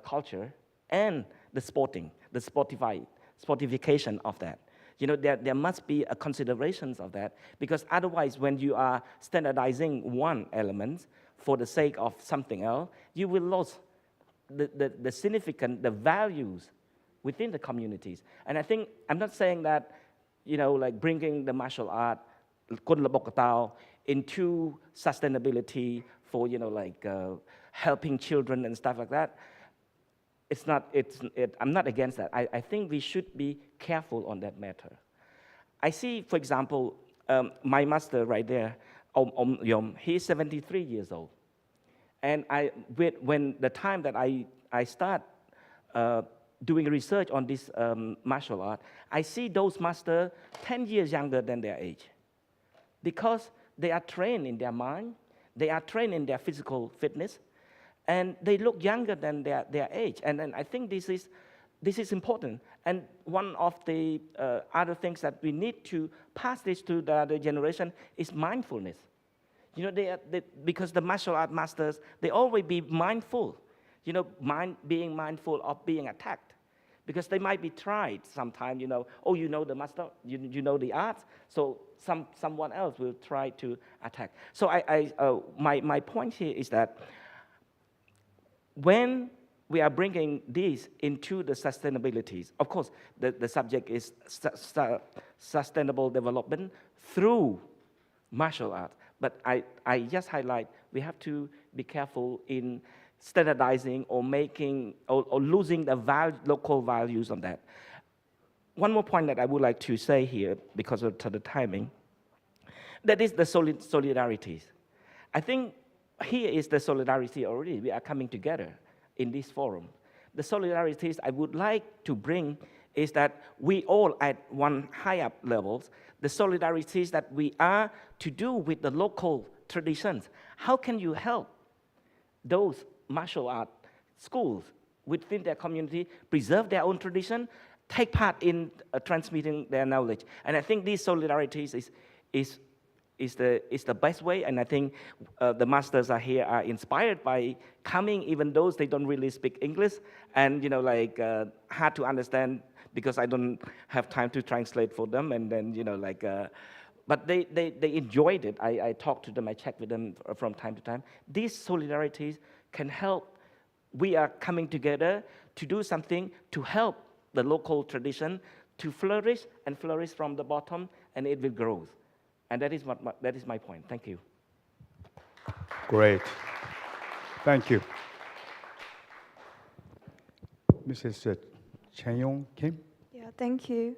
culture and the sportification of that. There must be a considerations of that, because otherwise when you are standardizing one element for the sake of something else, you will lose the significant, the values within the communities. And I think, I'm not saying that, bringing the martial art, Kun Labokatao, into sustainability for, helping children and stuff like that. I'm not against that. I think we should be careful on that matter. I see, for example, my master right there, Yom, he's 73 years old. And when the time that I start doing research on this martial art, I see those masters 10 years younger than their age. Because they are trained in their mind, they are trained in their physical fitness, and they look younger than their age. And then I think this is important. And one of the other things that we need to pass this to the other generation is mindfulness. You know, because the martial art masters, they always be mindful. You know, being mindful of being attacked. Because they might be tried sometime, you know, oh, you know the master, you know the art, so someone else will try to attack. So my point here is that when we are bringing this into the sustainabilities, of course, the subject is sustainable development through martial art, but I just highlight we have to be careful in standardizing or making or losing the local values on that. One more point that I would like to say here, because of the timing, that is the solidarities. I think here is the solidarity already. We are coming together in this forum. The solidarities I would like to bring is that we all at one high up levels, the solidarities that we are to do with the local traditions. How can you help those martial art schools within their community preserve their own tradition, take part in transmitting their knowledge? And I think these solidarities is the best way, and I think the masters are here are inspired by coming, even though they don't really speak English, and you know, like hard to understand because I don't have time to translate for them, and then you know, like, but they enjoyed it. I talked to them, I checked with them from time to time. These solidarities can help. We are coming together to do something to help the local tradition to flourish and flourish from the bottom, and it will grow. And that is my point. Thank you. Great. Thank you. Mrs. Chen-Yong Kim? Yeah, thank you.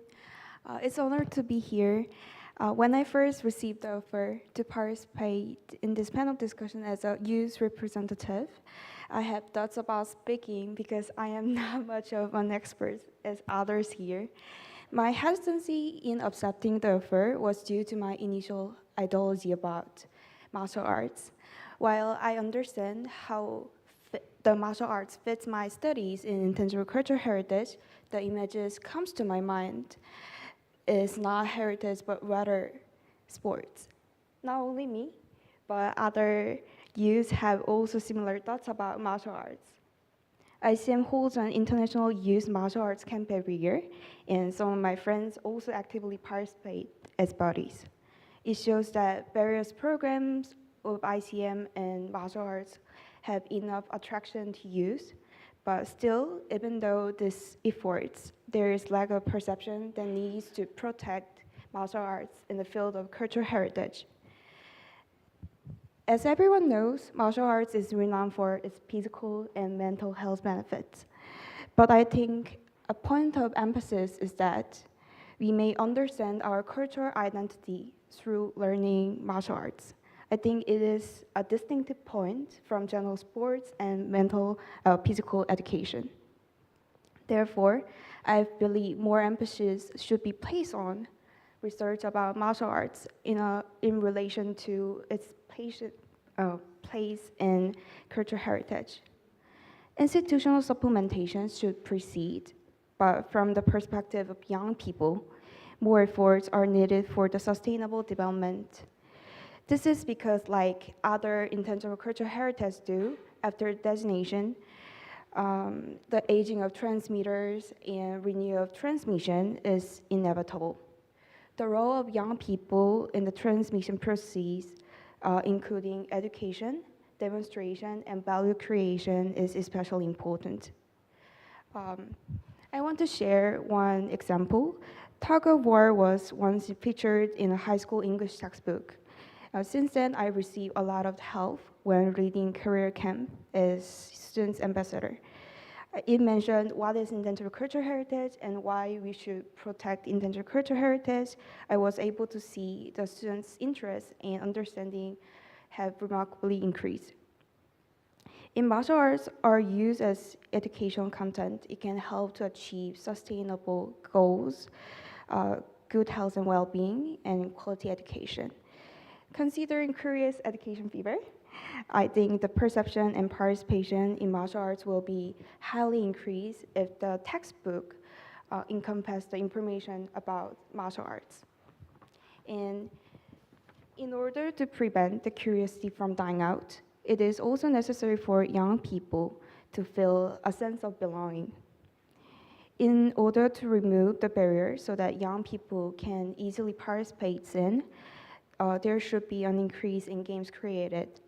It's an honor to be here. When I first received the offer to participate in this panel discussion as a youth representative, I had thoughts about speaking because I am not much of an expert as others here. My hesitancy in accepting the offer was due to my initial ideology about martial arts. While I understand how the martial arts fits my studies in intangible cultural heritage, the images comes to my mind is not heritage, but rather sports. Not only me, but other youth have also similar thoughts about martial arts. ICM holds an international youth martial arts camp every year, and some of my friends also actively participate as bodies. It shows that various programs of ICM and martial arts have enough attraction to youth, but still, even though these efforts, there is lack of perception that needs to protect martial arts in the field of cultural heritage. As everyone knows, martial arts is renowned for its physical and mental health benefits. But I think a point of emphasis is that we may understand our cultural identity through learning martial arts. I think it is a distinctive point from general sports and mental physical education. Therefore, I believe more emphasis should be placed on research about martial arts in relation to its place in cultural heritage. Institutional supplementation should proceed, but from the perspective of young people, more efforts are needed for the sustainable development. This is because, like other intangible cultural heritage do, after designation, the aging of transmitters and renewal of transmission is inevitable. The role of young people in the transmission process, including education, demonstration, and value creation, is especially important. I want to share one example. Tug of war was once featured in a high school English textbook. Since then, I received a lot of help when reading career camp as student's ambassador. It mentioned what is endangered cultural heritage and why we should protect endangered cultural heritage. I was able to see the students' interest and understanding have remarkably increased. In martial arts are used as educational content. It can help to achieve sustainable goals, good health and well-being, and quality education. Considering Korea's education fever, I think the perception and participation in martial arts will be highly increased if the textbook encompass the information about martial arts. And in order to prevent the curiosity from dying out, it is also necessary for young people to feel a sense of belonging. In order to remove the barrier so that young people can easily participate in, there should be an increase in games created.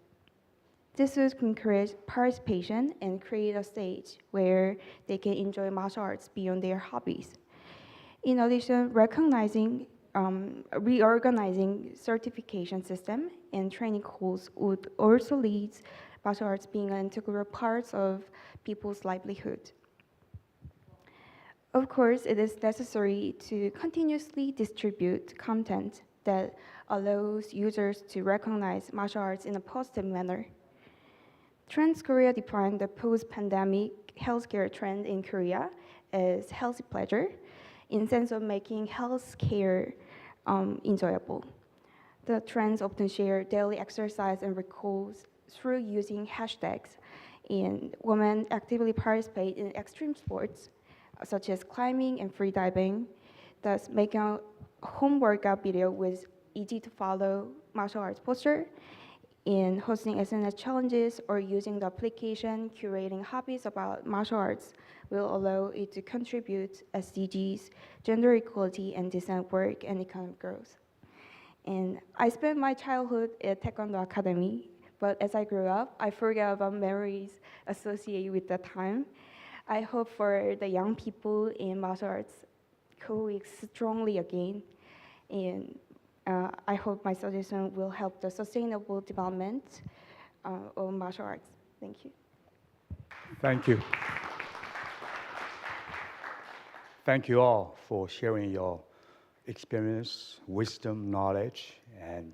This would encourage participation and create a stage where they can enjoy martial arts beyond their hobbies. In addition, reorganizing certification system and training schools would also lead martial arts being an integral part of people's livelihood. Of course, it is necessary to continuously distribute content that allows users to recognize martial arts in a positive manner. Trends Korea defined the post-pandemic healthcare trend in Korea as healthy pleasure, in sense of making healthcare enjoyable. The trends often share daily exercise and recalls through using hashtags, and women actively participate in extreme sports, such as climbing and freediving, thus making a home workout video with easy to follow martial arts poster, in hosting SNS challenges or using the application curating hobbies about martial arts will allow it to contribute SDGs, gender equality, and decent work and economic growth. And I spent my childhood at Taekwondo Academy, but as I grew up, I forgot about memories associated with that time. I hope for the young people in martial arts coexist strongly again, and I hope my suggestion will help the sustainable development of martial arts. Thank you. Thank you. Thank you all for sharing your experience, wisdom, knowledge, and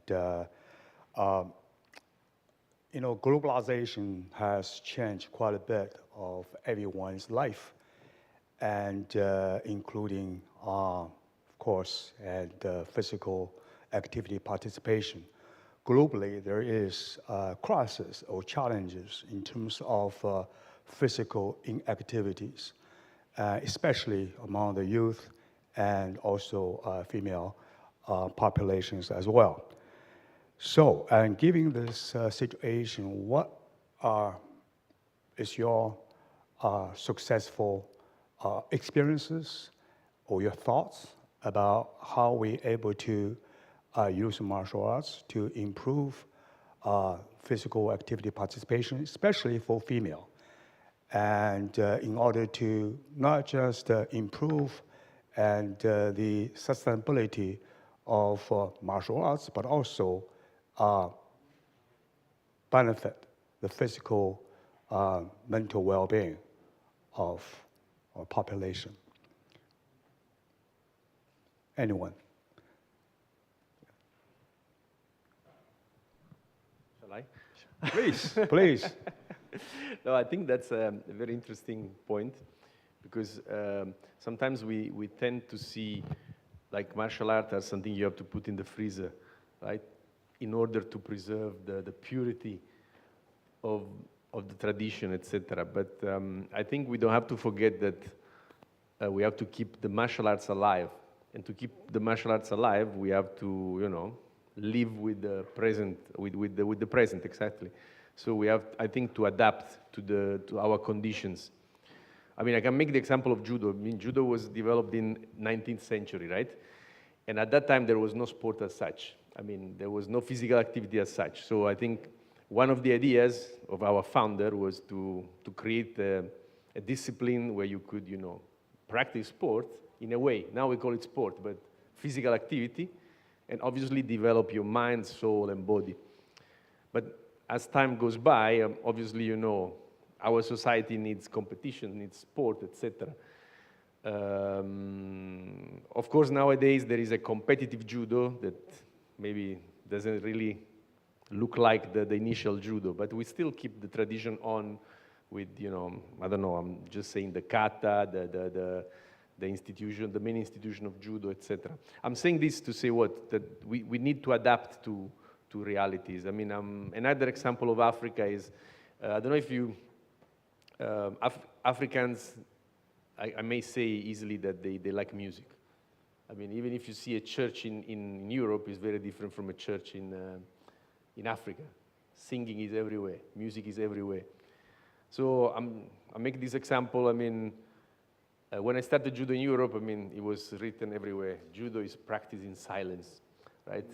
globalization has changed quite a bit of everyone's life, and including, of course, and physical activity participation. Globally, there is a crisis or challenges in terms of physical inactivities, especially among the youth and also female populations as well. So, and given this situation, what is your successful experiences or your thoughts about how we're able to use martial arts to improve physical activity participation, especially for female, and in order to not just improve and the sustainability of martial arts, but also benefit the physical, mental well-being of our population. Anyone? Shall I? Please, please. No, I think that's a very interesting point, because sometimes we tend to see like martial art as something you have to put in the freezer, right, in order to preserve the purity of the tradition, etc. But I think we don't have to forget that we have to keep the martial arts alive. And to keep the martial arts alive, we have to, live with the present, with the present, exactly. So we have, I think, to adapt to our conditions. I mean, I can make the example of judo. I mean, judo was developed in 19th century, right? And at that time, there was no sport as such. I mean, there was no physical activity as such. So I think one of the ideas of our founder was to create a discipline where you could, practice sport in a way. Now we call it sport, but physical activity, and obviously develop your mind, soul, and body. But as time goes by, obviously, our society needs competition, needs sport, etc. Of course, nowadays there is a competitive judo that maybe doesn't really look like the initial judo, but we still keep the tradition on with, you know, I don't know, I'm just saying the kata, the institution, the main institution of judo, etc. I'm saying this to say what? That we need to adapt to realities. I mean, another example of Africa is, I don't know if you, Africans, I may say easily that they like music. I mean, even if you see a church in Europe, it's very different from a church in Africa. Singing is everywhere, music is everywhere. So I make this example, I mean, when I started judo in Europe, I mean, it was written everywhere. Judo is practiced in silence, right?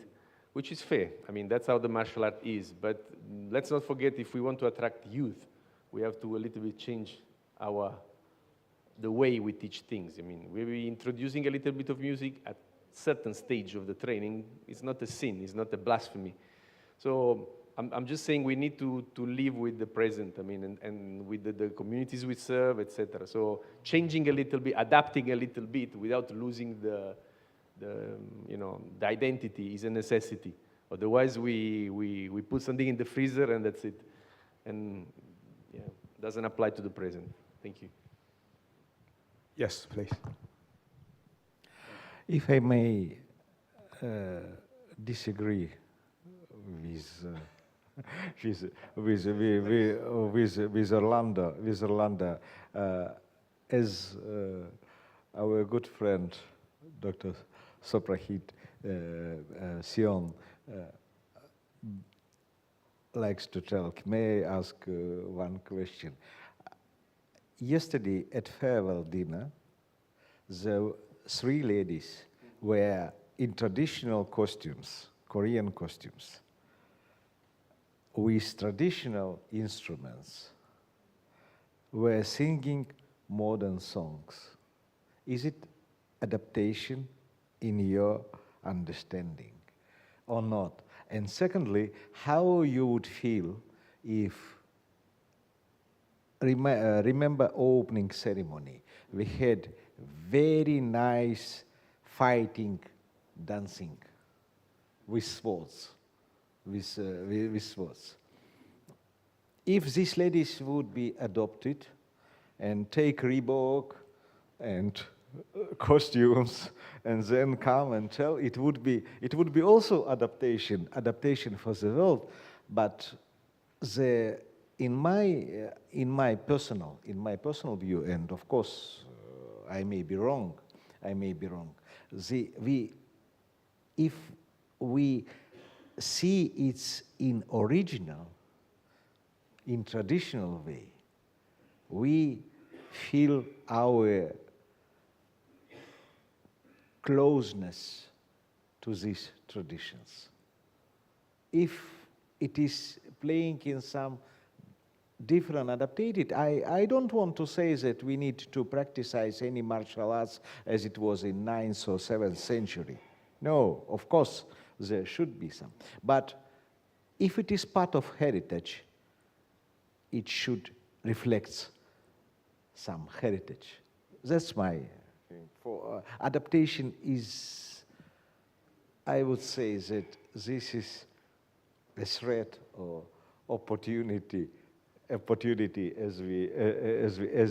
Which is fair. I mean, that's how the martial art is. But let's not forget, if we want to attract youth, we have to a little bit change the way we teach things. I mean, we're introducing a little bit of music at certain stage of the training. It's not a sin, it's not a blasphemy. So I'm just saying we need to live with the present, I mean, and with the communities we serve, etc. So changing a little bit, adapting a little bit without losing the identity is a necessity. Otherwise, we put something in the freezer and that's it. And yeah, doesn't apply to the present. Thank you. Yes, please. If I may disagree with Orlando, as our good friend, Dr. Soprahit Sion, likes to talk. May I ask one question? Yesterday at farewell dinner, the 3 ladies were in traditional costumes, Korean costumes, with traditional instruments, were singing modern songs. Is it adaptation in your understanding or not? And secondly, how you would feel if, remember opening ceremony, we had very nice fighting, dancing with swords, with swords. If these ladies would be adopted and take Reebok and costumes and then come and tell, it would be also adaptation for the world. But in my personal view, and of course I may be wrong. If we see it's in original, in traditional way, we feel our closeness to these traditions. If it is playing in some different adapted, I don't want to say that we need to practice any martial arts as it was in 9th or 7th century. No, of course, there should be some. But if it is part of heritage, it should reflect some heritage. That's my thing. For adaptation is, I would say that this is a threat or opportunity as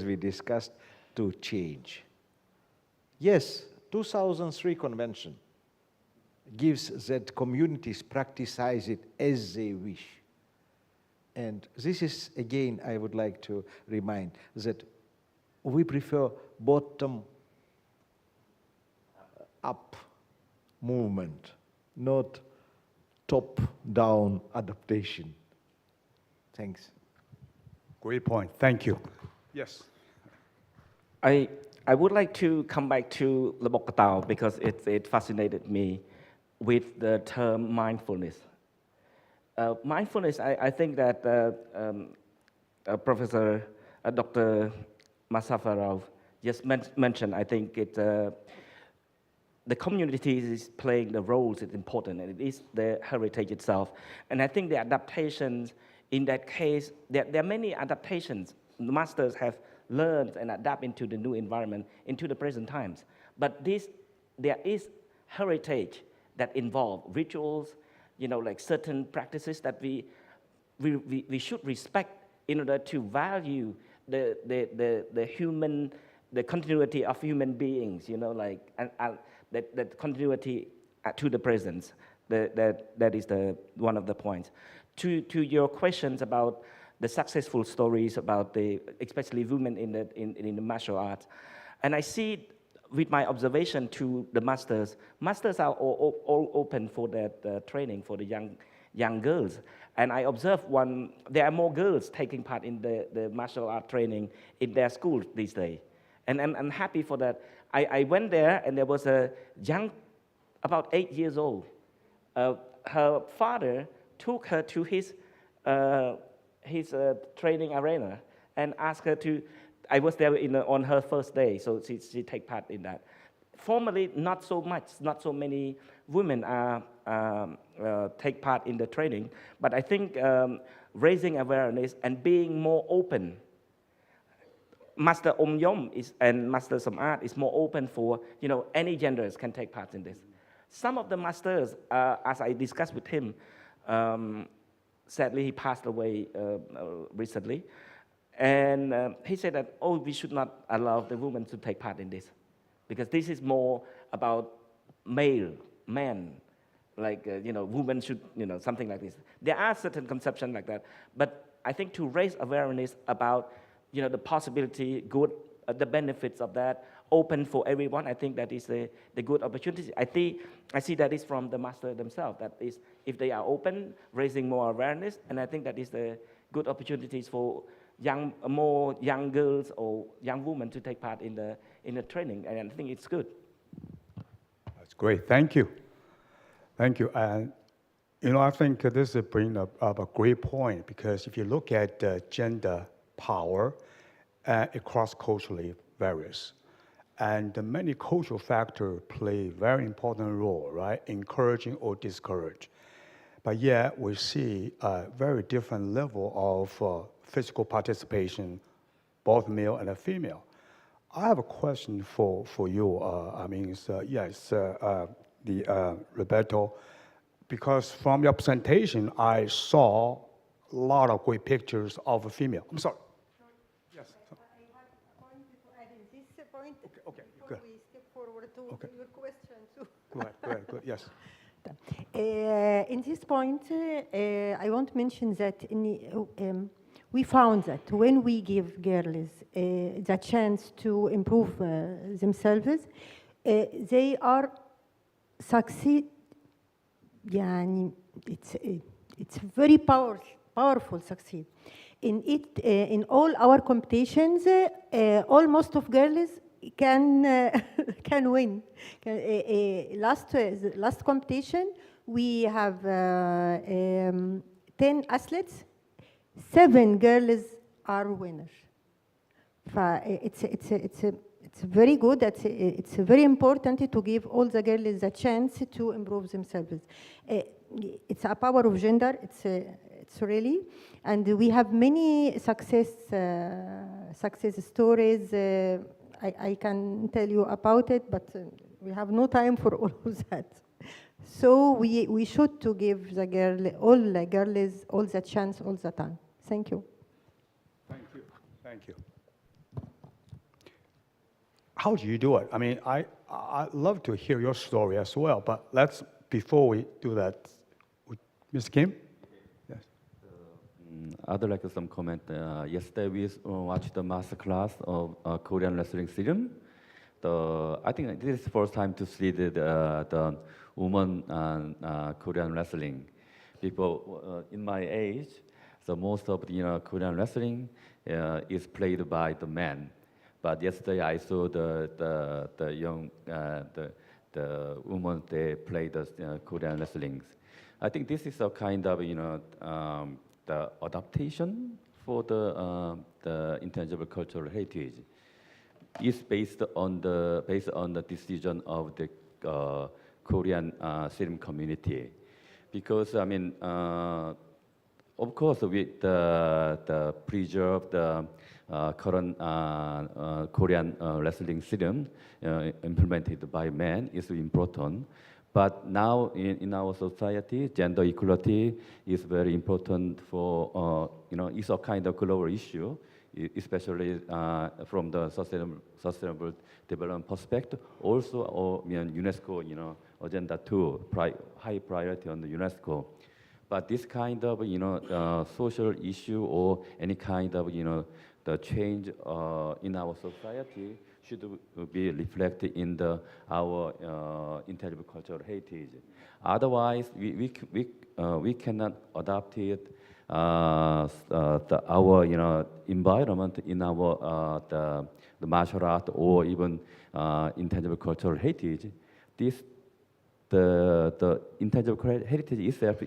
we discussed, to change. Yes, 2003 convention gives that communities practice it as they wish. And this is, again, I would like to remind that we prefer bottom-up movement, not top-down adaptation. Thanks. Great point. Thank you. Yes. I would like to come back to Labokatao because it fascinated me with the term mindfulness. Mindfulness, I think that Professor Dr. Masafarov just mentioned, I think the community is playing the roles is important, and it is the heritage itself. And I think the adaptations, in that case, there are many adaptations the masters have learned and adapt into the new environment, into the present times. But there is heritage that involve rituals, like certain practices that we should respect in order to value the human, the continuity of human beings, that continuity to the present. That is one of the points. To your questions about the successful stories about especially women in the martial arts, and I see with my observation to the masters are all open for that training for the young girls. And I observe there are more girls taking part in the martial art training in their schools these days. And I'm happy for that. I went there and there was a young, about 8 years old. Her father took her to his training arena and asked her to, I was there on her first day, so she take part in that. Formerly, not so many women take part in the training, but I think raising awareness and being more open. Master Om Yom and Master Samart is more open for, any genders can take part in this. Some of the masters, as I discussed with him, sadly he passed away recently, and he said that, we should not allow the women to take part in this, because this is more about men, like, women should, something like this. There are certain conceptions like that, but I think to raise awareness about, the possibility, the benefits of that, open for everyone, I think that is the good opportunity. I see that is from the master themselves, that is, if they are open, raising more awareness, and I think that is the good opportunities for more young girls or young women to take part in the training, and I think it's good. That's great. Thank you. Thank you. And I think this brings up a great point, because if you look at gender power, it cross-culturally varies. And many cultural factors play a very important role, right? Encouraging or discourage. But yet we see a very different level of physical participation, both male and female. I have a question for you. Roberto, because from your presentation, I saw a lot of great pictures of a female. I'm sorry. Yes. I have a point to add in this point. Okay, before good. we step forward to your question too. Go ahead, yes. In this point, I want to mention that we found that when we give girls the chance to improve themselves, they are succeed. It's very powerful succeed. In all our competitions, almost of girls can win. Last competition, we have 10 athletes, 7 girls are winners. It's very good. It's very important to give all the girls a chance to improve themselves. It's a power of gender. It's really, and we have many success stories. I can tell you about it, but we have no time for all of that. So we should to give all the girls all the chance all the time. Thank you. Thank you. How do you do it? I mean, I'd love to hear your story as well, but before we do that, Ms. Kim? Yes. I'd like some comment. Yesterday we watched the master class of Korean wrestling season. I think this is the first time to see the women Korean wrestling. People in my age, so most of the Korean wrestling is played by the men. But yesterday I saw the young the women they play the Korean wrestling. I think this is a kind of the adaptation for the intangible cultural heritage. Is based on the decision of the Korean film community, because I mean Of course, with the preserve the current Korean wrestling system implemented by men is important. But now in our society, gender equality is very important for, it's a kind of global issue, especially from the sustainable development perspective. Also, UNESCO, Agenda 2, high priority on the UNESCO. But this kind of, social issue or any kind of, the change in our society should be reflected in our intangible cultural heritage. Otherwise, we cannot adopt it our environment in our the martial art or even intangible cultural heritage. The intangible heritage itself,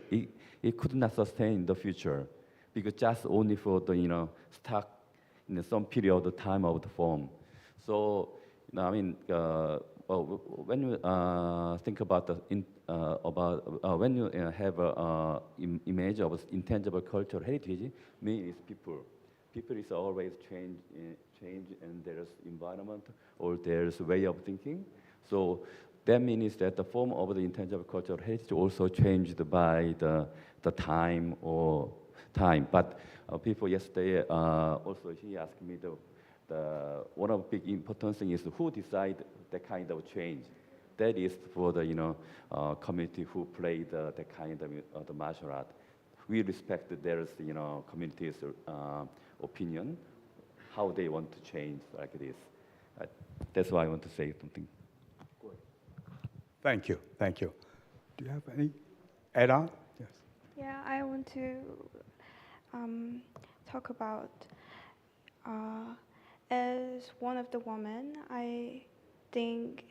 it could not sustain in the future because just only for the stuck in some period of the time of the form. So when you think about when you have an image of intangible cultural heritage, me is people. People is always change, and there's environment or there's way of thinking. So that means that the form of the intangible cultural heritage also changed by the time. But people yesterday also he asked me the one of the big important thing is who decide that kind of change. That is for the community who play the kind of the martial art. We respect that there's community's opinion, how they want to change like this. That's why I want to say something. Thank you. Thank you. Do you have any add-on? Yes. Yeah, I want to talk about, as one of the women, I think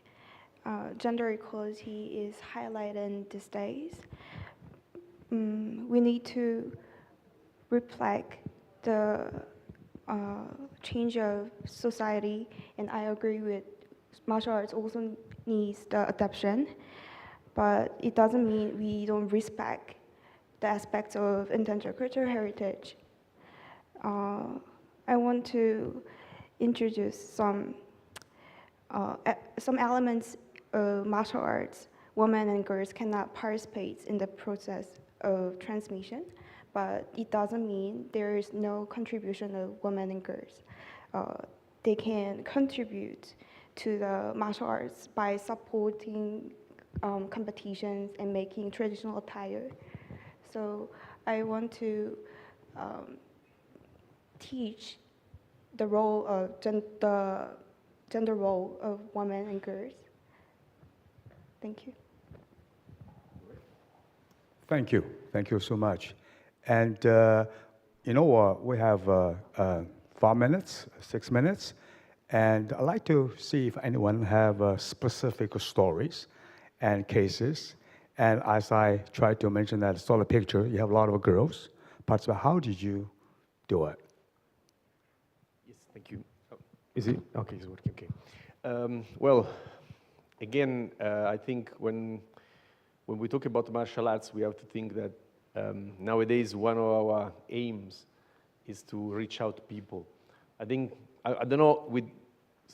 gender equality is highlighted these days. We need to reflect the change of society, and I agree with martial arts also needs the adoption, but it doesn't mean we don't respect the aspects of intangible cultural heritage. I want to introduce some elements of martial arts. Women and girls cannot participate in the process of transmission, but it doesn't mean there is no contribution of women and girls. They can contribute to the martial arts by supporting competitions and making traditional attire. So I want to teach the role of the gender role of women and girls. Thank you. Thank you. Thank you so much. And we have 5 minutes, 6 minutes, and I'd like to see if anyone have specific stories and cases. And as I tried to mention that solid picture, you have a lot of girls. But how did you do it? Yes, thank you. Oh, is it? Okay, it's working, okay. Well, again, I think when we talk about martial arts, we have to think that nowadays one of our aims is to reach out to people. I think, I don't know, with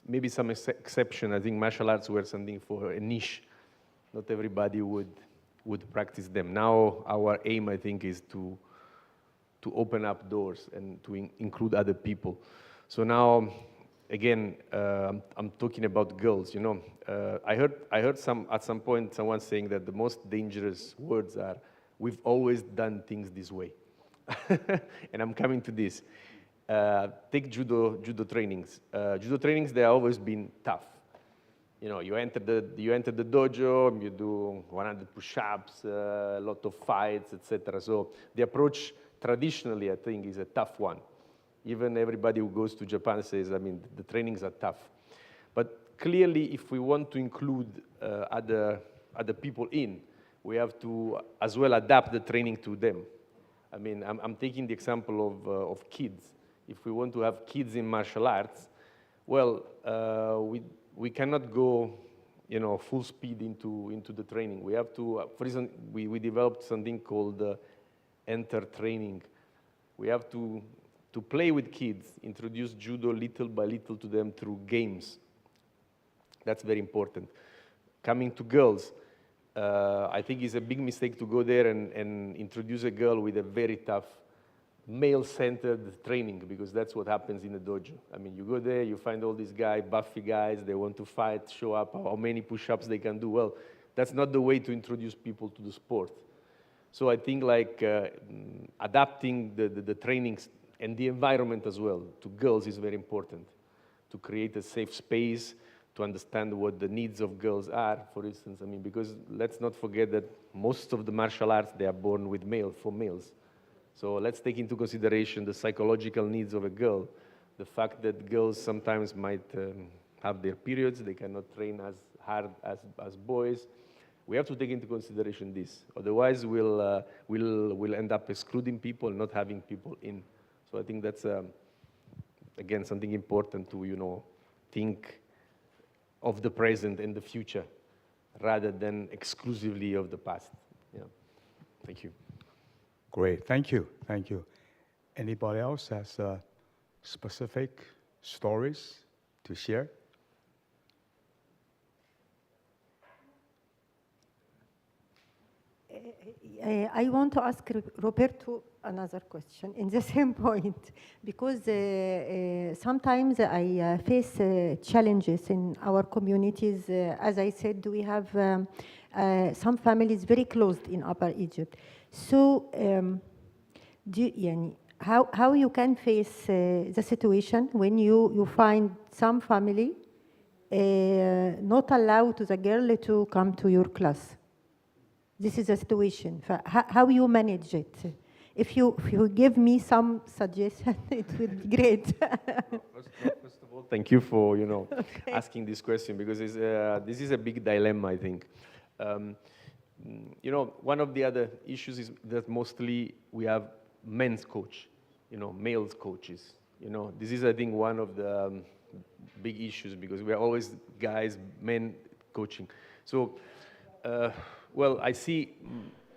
maybe some exception, I think martial arts were something for a niche. Not everybody would practice them. Now our aim, I think, is to open up doors and to include other people. So now, again, I'm talking about girls. I heard at some point someone saying that the most dangerous words are, "We've always done things this way," and I'm coming to this. Take judo trainings. Judo trainings, they have always been tough. You enter the dojo, you do 100 push-ups, a lot of fights, etc. So the approach traditionally, I think, is a tough one. Even everybody who goes to Japan says, the trainings are tough. But clearly, if we want to include other people in, we have to as well adapt the training to them. I'm taking the example of kids. If we want to have kids in martial arts, well, we cannot go, full speed into the training. We have to, for instance, we developed something called enter training. We have to play with kids, introduce judo little by little to them through games. That's very important. Coming to girls, I think it's a big mistake to go there and introduce a girl with a very tough male-centered training, because that's what happens in the dojo. I mean, you go there, you find all these guys, buffy guys, they want to fight, show up, how many push-ups they can do. Well, that's not the way to introduce people to the sport. So I think like adapting the trainings and the environment as well to girls is very important, to create a safe space, to understand what the needs of girls are, for instance. I mean, because let's not forget that most of the martial arts, they are born with for males. So let's take into consideration the psychological needs of a girl, the fact that girls sometimes might have their periods, they cannot train as hard as boys. We have to take into consideration this. Otherwise, we'll end up excluding people, not having people in. So I think that's, again, something important to, think of the present and the future rather than exclusively of the past. Yeah. Thank you. Great, thank you, thank you. Anybody else has specific stories to share? I want to ask Roberto another question in the same point, because sometimes I face challenges in our communities. As I said, we have some families very closed in Upper Egypt. So, how you can face the situation when you find some family not allow to the girl to come to your class? This is a situation. How you manage it? If you give me some suggestion, it would be great. First of all, thank you for okay, asking this question, because this is a big dilemma, I think. One of the other issues is that mostly we have men's coach, males coaches. This is, I think, one of the big issues, because we are always guys, men coaching. So, well, I see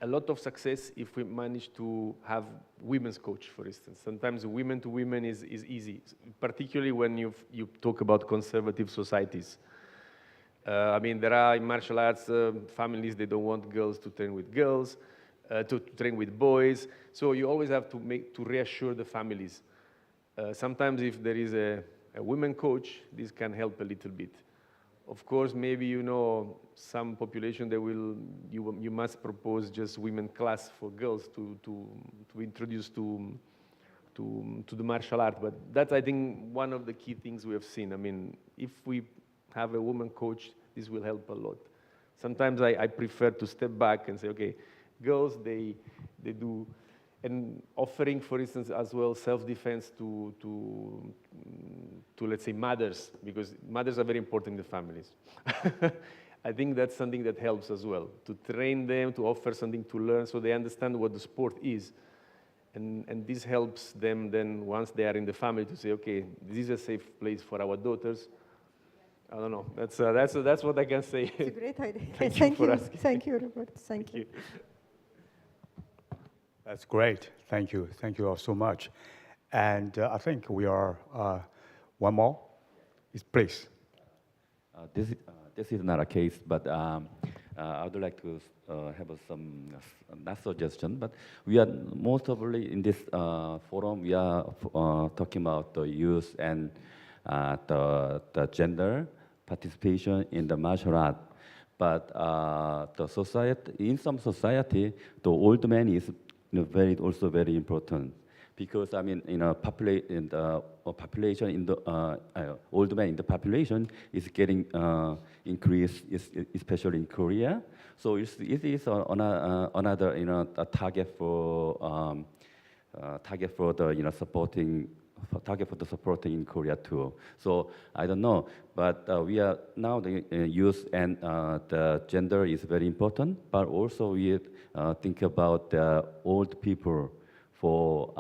a lot of success if we manage to have women's coach, for instance. Sometimes women to women is easy, particularly when you talk about conservative societies. I mean, there are in martial arts families, they don't want girls to train with girls, to train with boys. So you always have to reassure the families. Sometimes if there is a women coach, this can help a little bit. Of course, maybe some population you must propose just women class for girls to introduce to the martial art. But that's, I think, one of the key things we have seen. I mean, if we have a woman coach, this will help a lot. Sometimes I prefer to step back and say, okay, girls, they do, and offering, for instance, as well, self-defense to let's say, mothers, because mothers are very important in the families. I think that's something that helps as well, to train them, to offer something to learn so they understand what the sport is. And this helps them then, once they are in the family, to say, okay, this is a safe place for our daughters. I don't know. That's what I can say. It's a great idea. Thank you, Thank you, Robert. Thank you. That's great. Thank you. Thank you all so much. And I think we are one more. Please. This is not a case, but I would like to have some not suggestion. But we are most probably in this forum. We are talking about the youth and the gender participation in the martial art. But the society, in some society, the old man is also very important, because I mean, population in the old man in the population is getting increased, especially in Korea. So it is another a target for the supporting. Target for the supporting in Korea too. So I don't know, but we are now the youth and the gender is very important. But also we think about the old people for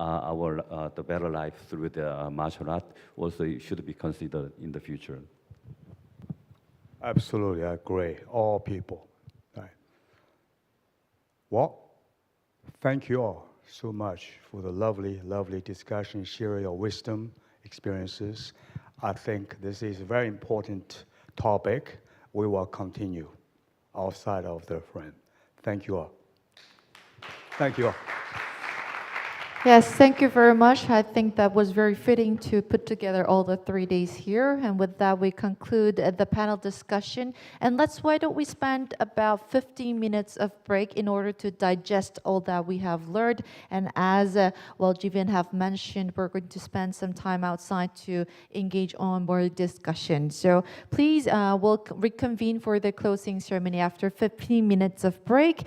the better life through the martial art. Also, it should be considered in the future. Absolutely, I agree. All people. Right. Well, thank you all so much for the lovely, lovely discussion, sharing your wisdom, experiences. I think this is a very important topic. We will continue outside of the frame. Thank you all. Thank you all. Yes, thank you very much. I think that was very fitting to put together all the 3 days here. And with that, we conclude the panel discussion. And why don't we spend about 15 minutes of break in order to digest all that we have learned. And as Jivian have mentioned, we're going to spend some time outside to engage on more discussion. So please, we'll reconvene for the closing ceremony after 15 minutes of break.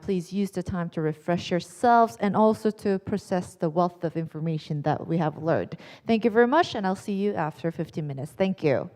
Please use the time to refresh yourselves and also to process the wealth of information that we have learned. Thank you very much, and I'll see you after 15 minutes. Thank you.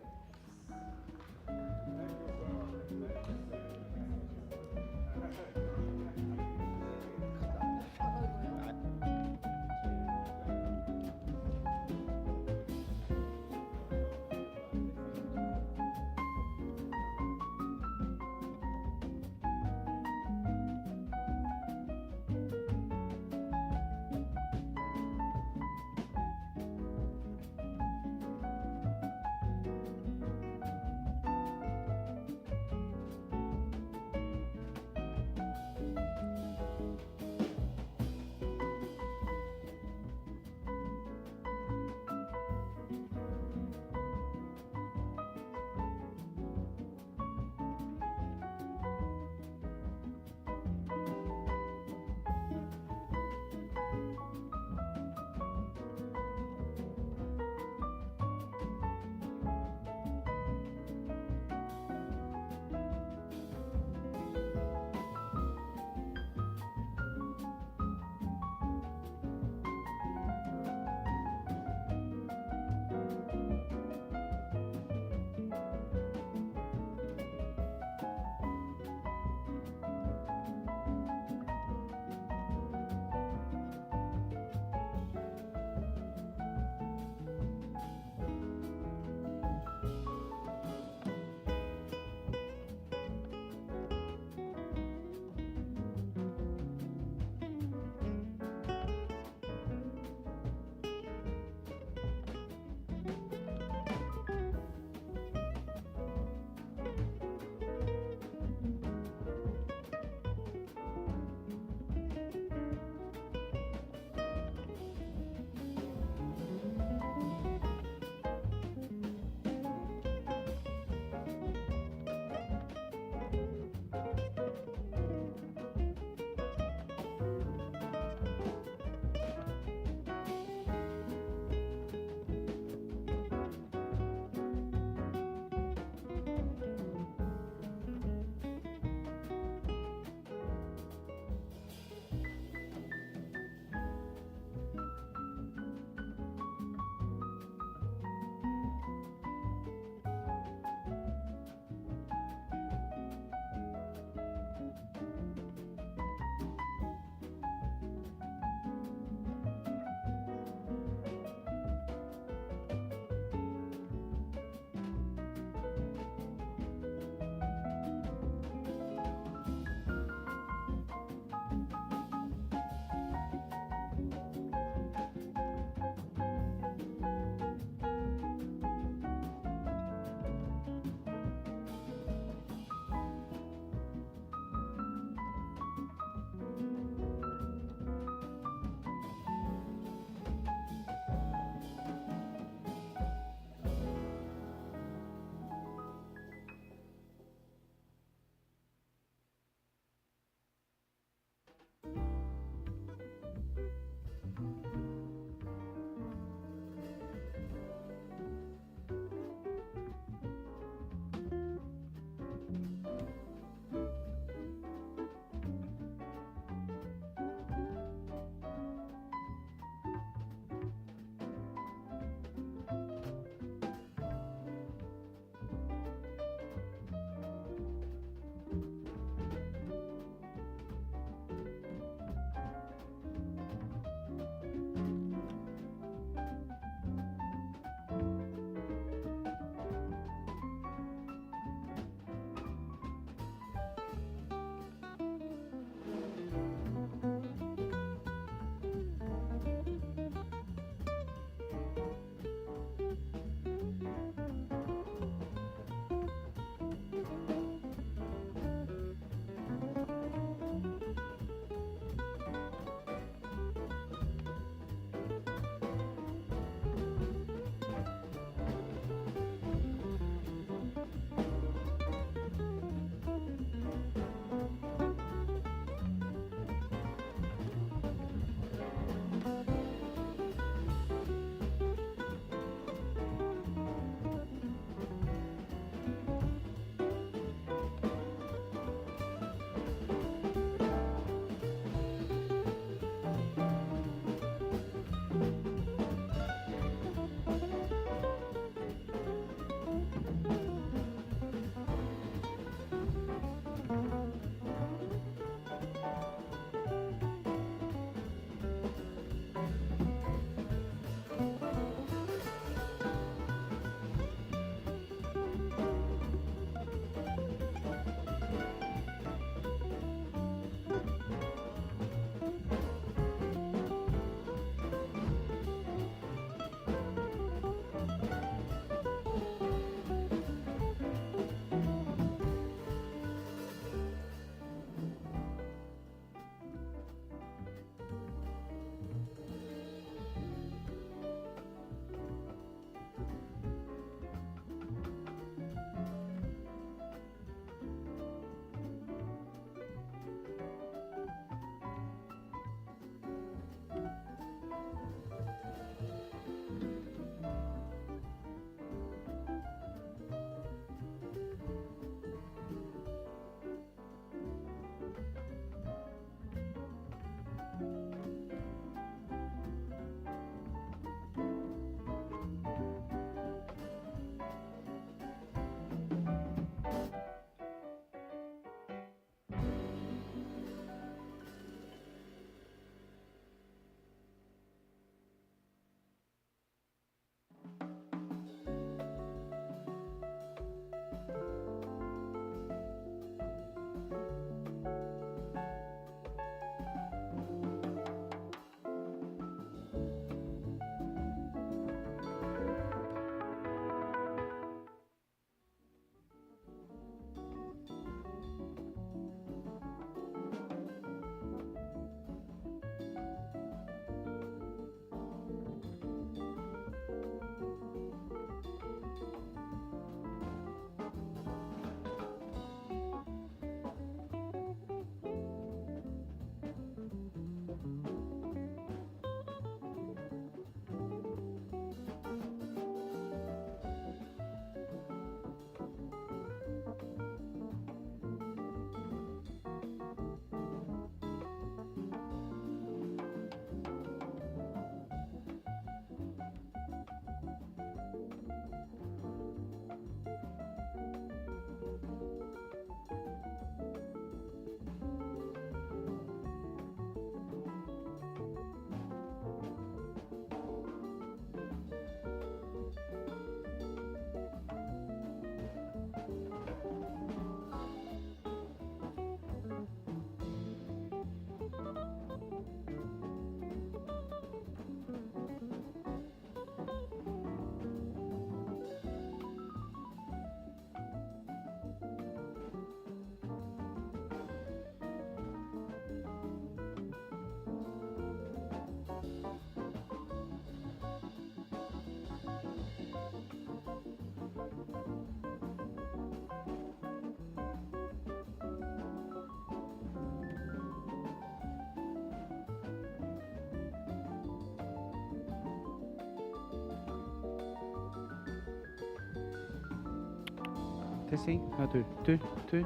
테스팅. 하나, 둘, 둘, 둘.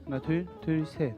하나, 둘, 둘, 셋.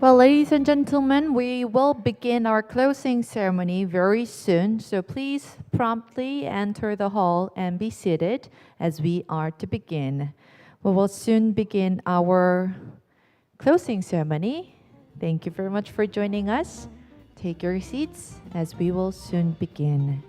Well, ladies and gentlemen, we will begin our closing ceremony very soon. So please promptly enter the hall and be seated as we are to begin. We will soon begin our closing ceremony. Thank you very much for joining us. Take your seats as we will soon begin.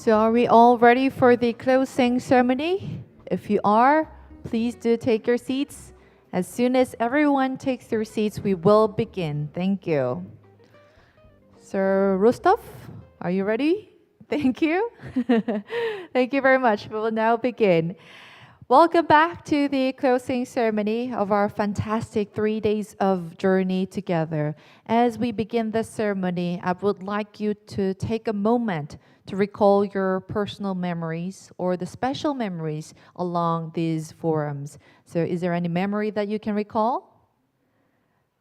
So are we all ready for the closing ceremony? If you are, please do take your seats. As soon as everyone takes their seats, we will begin. Thank you. Sir Rostov, are you ready? Thank you. Thank you very much. We will now begin. Welcome back to the closing ceremony of our fantastic 3 days of journey together. As we begin this ceremony, I would like you to take a moment to recall your personal memories or the special memories along these forums. So is there any memory that you can recall?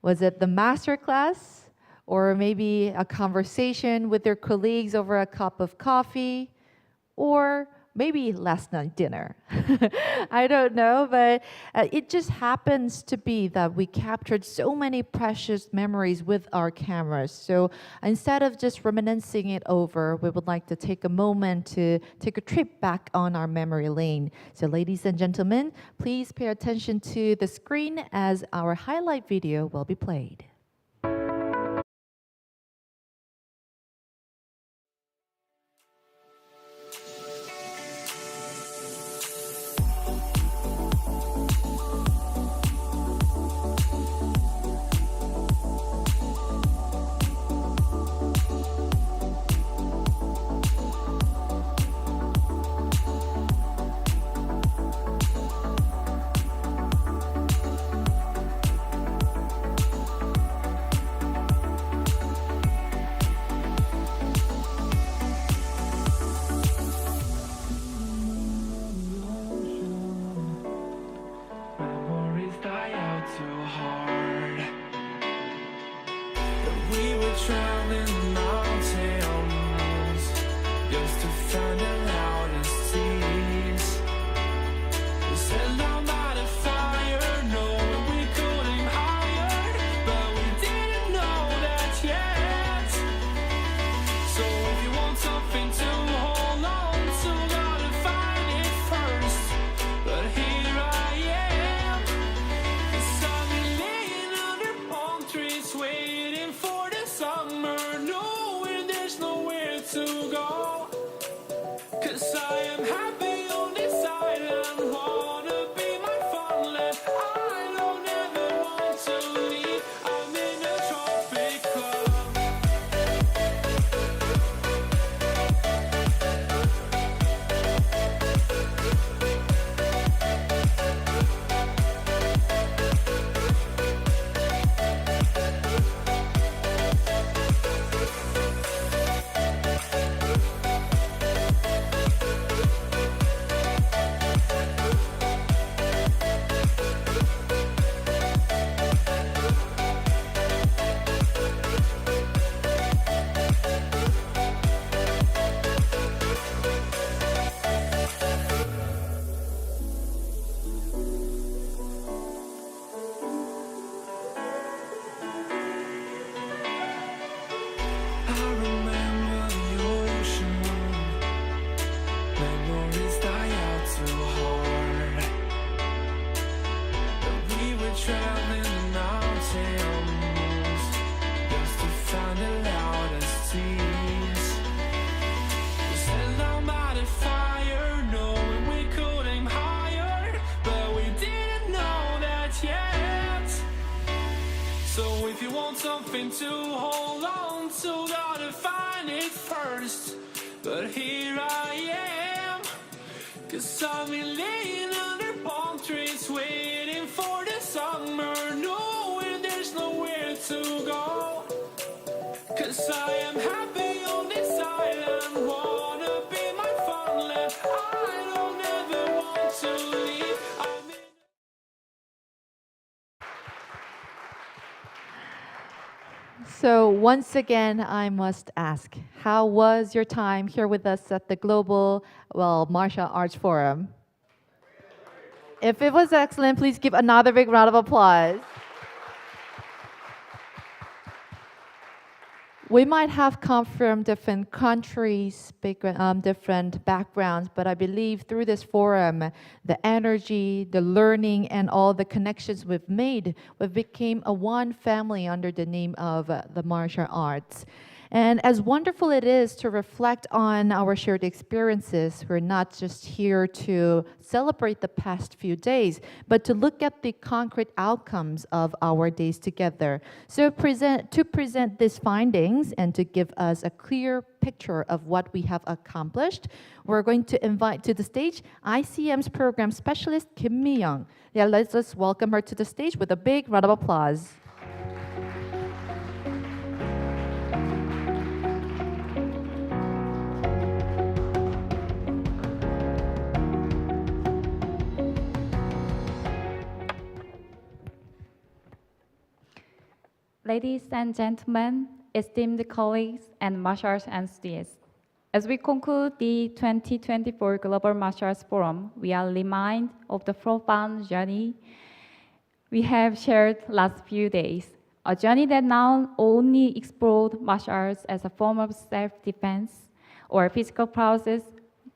Was it the master class? Or maybe a conversation with your colleagues over a cup of coffee? Or maybe last night dinner. I don't know, but it just happens to be that we captured so many precious memories with our cameras. So instead of just reminiscing it over, we would like to take a moment to take a trip back on our memory lane. So ladies and gentlemen, please pay attention to the screen as our highlight video will be played. Memories die out too hard. We were traveling the mountains just to find the loudest seas. We set down by the fire, knowing we could aim higher, but we didn't know that yet. So if you want something to hold on to, gotta find it first. But here I am, 'cause I've been laying under palm trees, waiting for the summer, knowing there's nowhere to go. 'Cause I am happy on this island, wanna be my farmland. I don't ever want to leave, I'm in a tropic club. I remember the ocean, memories die out too hard. But we were traveling the mountains just to find the loudest seas. We sat down by the fire, knowing we could aim higher, but we didn't know that yet. So if you want something to hold on to, gotta find it first. But here I am, 'cause I've been laying under palm trees, waiting for the summer, knowing there's nowhere to go. 'Cause I am happy on this island, wanna be my farmland. I don't ever want to leave, I'm in. So once again, I must ask, how was your time here with us at the Global, Martial Arts Forum? If it was excellent, please give another big round of applause. We might have come from different countries, different backgrounds, but I believe through this forum, the energy, the learning, and all the connections we've made, we became a one family under the name of the martial arts. And as wonderful it is to reflect on our shared experiences, we're not just here to celebrate the past few days, but to look at the concrete outcomes of our days together. So to present these findings and to give us a clear picture of what we have accomplished, we're going to invite to the stage ICM's program specialist, Kim Mi-young. Yeah, let's welcome her to the stage with a big round of applause. Ladies and gentlemen, esteemed colleagues and martial arts enthusiasts, as we conclude the 2024 Global Martial Arts Forum, we are reminded of the profound journey we have shared last few days, a journey that not only explored martial arts as a form of self-defense or physical process,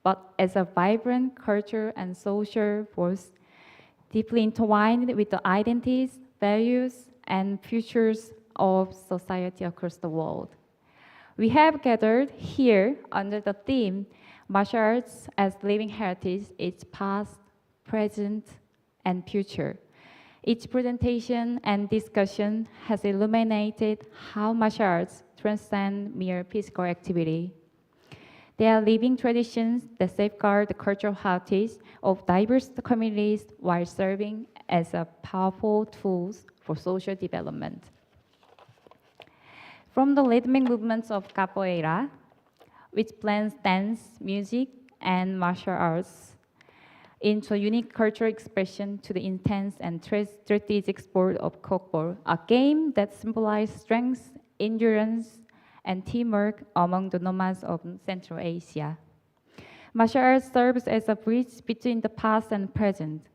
but as a vibrant culture and social force, deeply entwined with the identities, values, and futures of society across the world. We have gathered here under the theme, Martial Arts as Living Heritage, its past, present, and future. Each presentation and discussion has illuminated how martial arts transcend mere physical activity. They are living traditions that safeguard the cultural heritage of diverse communities while serving as a powerful tools for social development. From the rhythmic movements of capoeira, which blends dance, music, and martial arts into a unique cultural expression, to the intense and strategic sport of korfball, a game that symbolizes strength, endurance, and teamwork among the nomads of Central Asia. Martial arts serves as a bridge between the past and present.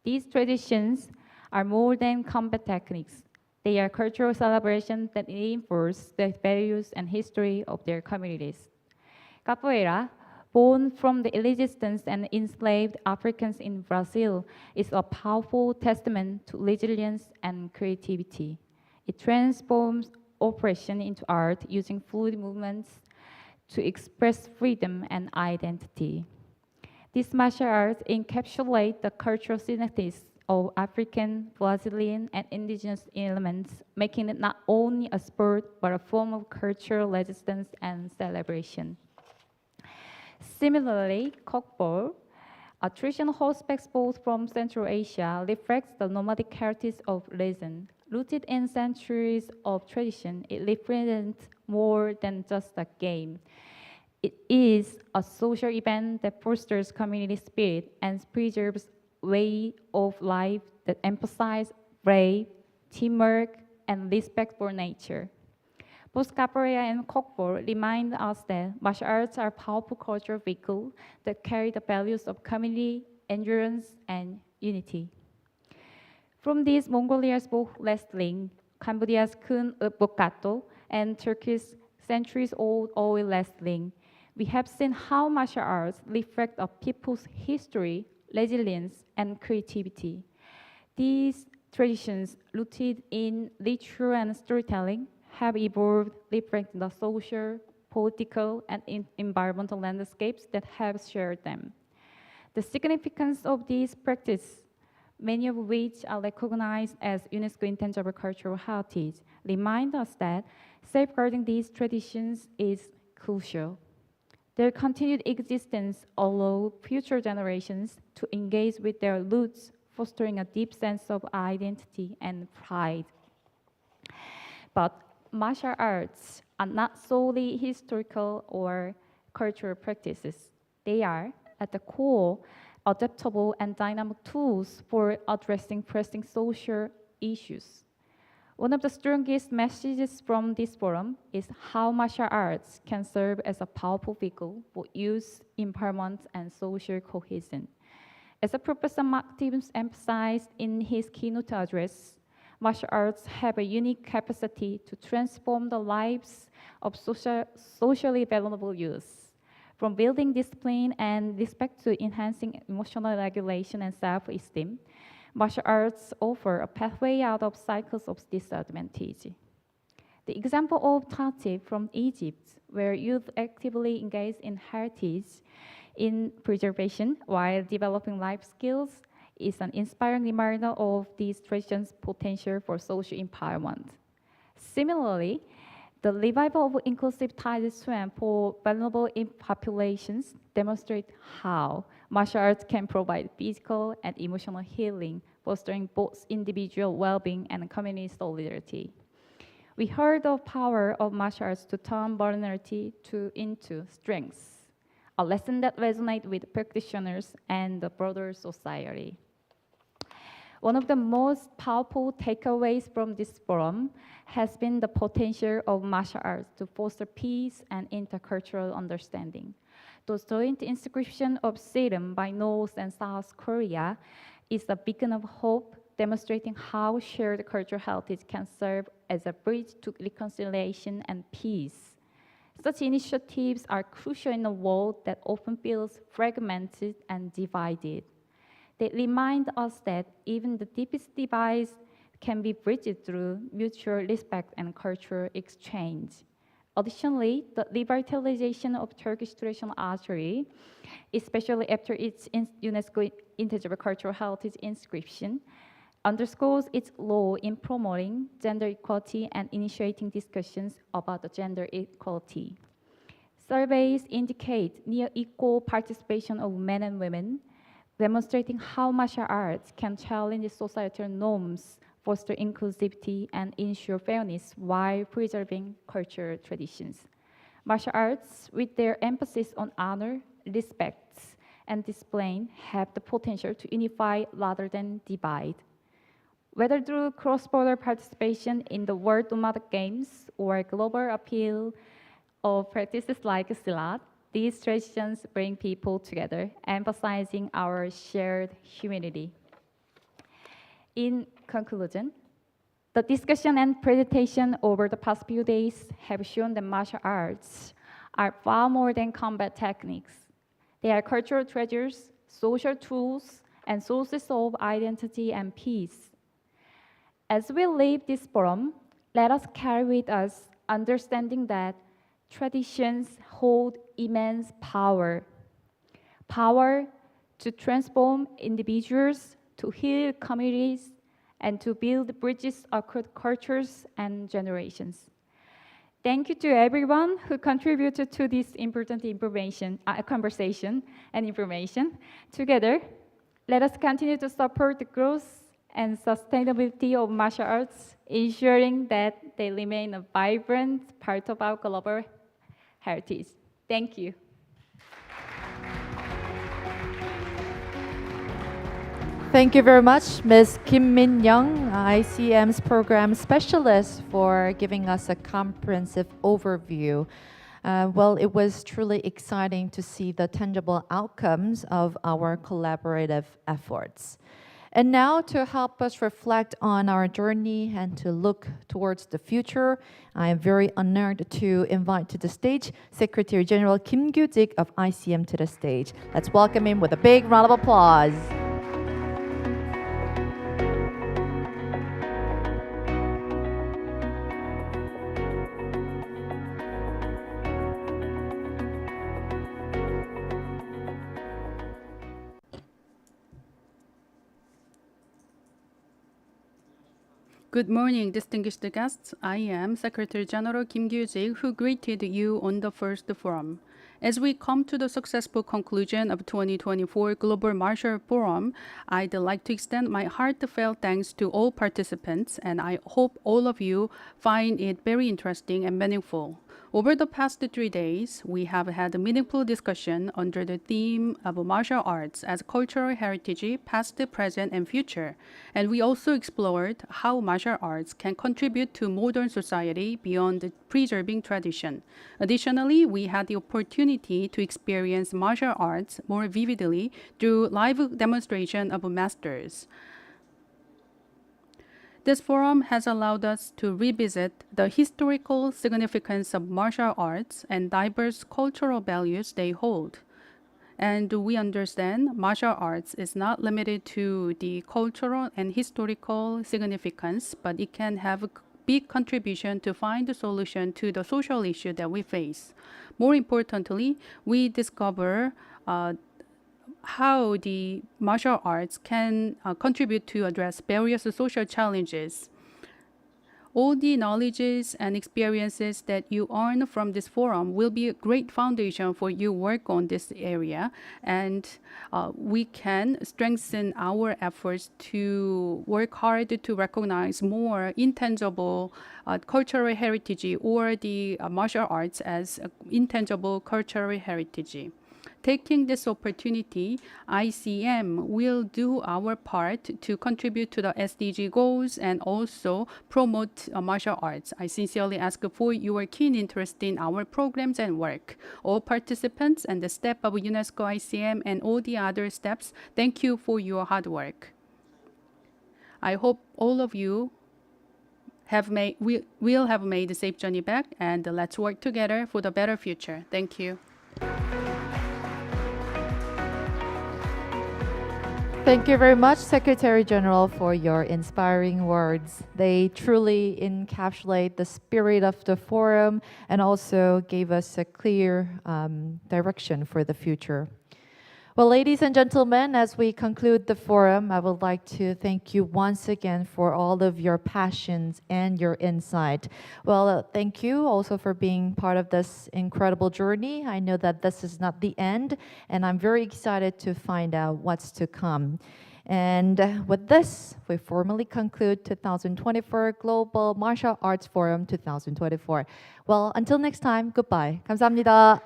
These traditions are more than combat techniques. They are cultural celebrations that reinforce the values and history of their communities. Capoeira, born from the resistance and enslaved Africans in Brazil, is a powerful testament to resilience and creativity. It transforms oppression into art using fluid movements to express freedom and identity. These martial arts encapsulate the cultural significance of African, Brazilian, and indigenous elements, making it not only a sport, but a form of cultural resistance and celebration. Similarly, korfball, a traditional horseback sport from Central Asia, reflects the nomadic heritage of region. Rooted in centuries of tradition, it represents more than just a game. It is a social event that fosters community spirit and preserves way of life that emphasize brave, teamwork, and respect for nature. Both capoeira and korfball remind us that martial arts are powerful cultural vehicles that carry the values of community, endurance, and unity. From these Mongolia's folk wrestling, Cambodia's Kun Bokato, and Turkey's centuries-old oil wrestling, we have seen how martial arts reflect a people's history, resilience, and creativity. These traditions, rooted in ritual and storytelling, have evolved, reflecting the social, political, and environmental landscapes that have shared them. The significance of these practices, many of which are recognized as UNESCO intangible cultural heritage, remind us that safeguarding these traditions is crucial. Their continued existence allows future generations to engage with their roots, fostering a deep sense of identity and pride. But martial arts are not solely historical or cultural practices. They are, at the core, adaptable and dynamic tools for addressing pressing social issues. One of the strongest messages from this forum is how martial arts can serve as a powerful vehicle for youth empowerment and social cohesion. As Professor Mark Stevens emphasized in his keynote address, martial arts have a unique capacity to transform the lives of socially vulnerable youth. From building discipline and respect to enhancing emotional regulation and self-esteem, martial arts offer a pathway out of cycles of disadvantage. The example of Tati from Egypt, where youth actively engage in heritage in preservation while developing life skills, is an inspiring reminder of these traditions' potential for social empowerment. Similarly, the revival of inclusive tidal swim for vulnerable populations demonstrate how martial arts can provide physical and emotional healing, fostering both individual well-being and community solidarity. We heard the power of martial arts to turn vulnerability into strengths, a lesson that resonates with practitioners and the broader society. One of the most powerful takeaways from this forum has been the potential of martial arts to foster peace and intercultural understanding. The joint inscription of Serum by North and South Korea is a beacon of hope, demonstrating how shared cultural heritage can serve as a bridge to reconciliation and peace. Such initiatives are crucial in a world that often feels fragmented and divided. They remind us that even the deepest divides can be bridged through mutual respect and cultural exchange. Additionally, the revitalization of Turkish traditional archery, especially after its UNESCO Intangible Cultural Heritage inscription, underscores its role in promoting gender equality and initiating discussions about the gender equality. Surveys indicate near equal participation of men and women, demonstrating how martial arts can challenge societal norms, foster inclusivity, and ensure fairness while preserving cultural traditions. Martial arts, with their emphasis on honor, respect, and discipline, have the potential to unify rather than divide. Whether through cross-border participation in the World Nomadic Games or global appeal of practices like Silat, these traditions bring people together, emphasizing our shared humanity. In conclusion, the discussion and presentation over the past few days have shown that martial arts are far more than combat techniques. They are cultural treasures, social tools, and sources of identity and peace. As we leave this forum, let us carry with us understanding that traditions hold immense power. Power to transform individuals, to heal communities, and to build bridges across cultures and generations. Thank you to everyone who contributed to this important conversation and information. Together, let us continue to support the growth and sustainability of martial arts, ensuring that they remain a vibrant part of our global heritage. Thank you. Thank you very much, Ms. Kim Min Young, ICM's program specialist, for giving us a comprehensive overview. Well, it was truly exciting to see the tangible outcomes of our collaborative efforts. And now, to help us reflect on our journey and to look towards the future, I am very honored to invite to the stage Secretary General Kim Gyu-sik of ICM to the stage. Let's welcome him with a big round of applause. Good morning, distinguished guests. I am Secretary General Kim Gyu-sik, who greeted you on the first forum. As we come to the successful conclusion of 2024 Global Martial Forum, I'd like to extend my heartfelt thanks to all participants, and I hope all of you find it very interesting and meaningful. Over the past 3 days, we have had a meaningful discussion under the theme of martial arts as cultural heritage, past, present, and future. And we also explored how martial arts can contribute to modern society beyond preserving tradition. Additionally, we had the opportunity to experience martial arts more vividly through live demonstration of masters. This forum has allowed us to revisit the historical significance of martial arts and diverse cultural values they hold. And we understand martial arts is not limited to the cultural and historical significance, but it can have big contribution to find a solution to the social issue that we face. More importantly, we discover how the martial arts can contribute to address various social challenges. All the knowledges and experiences that you earn from this forum will be a great foundation for you work on this area, and we can strengthen our efforts to work hard to recognize more intangible cultural heritage or the martial arts as intangible cultural heritage. Taking this opportunity, ICM will do our part to contribute to the SDG goals and also promote martial arts. I sincerely ask for your keen interest in our programs and work. All participants and the staff of UNESCO ICM and all the other steps, thank you for your hard work. I hope all of you will have made a safe journey back, and let's work together for the better future. Thank you. Thank you very much, Secretary General, for your inspiring words. They truly encapsulate the spirit of the forum and also gave us a clear direction for the future. Well, ladies and gentlemen, as we conclude the forum, I would like to thank you once again for all of your passions and your insight. Well, thank you also for being part of this incredible journey. I know that this is not the end, and I'm very excited to find out what's to come. And with this, we formally conclude 2024 Global Martial Arts Forum 2024. Well, until next time, goodbye. 감사합니다.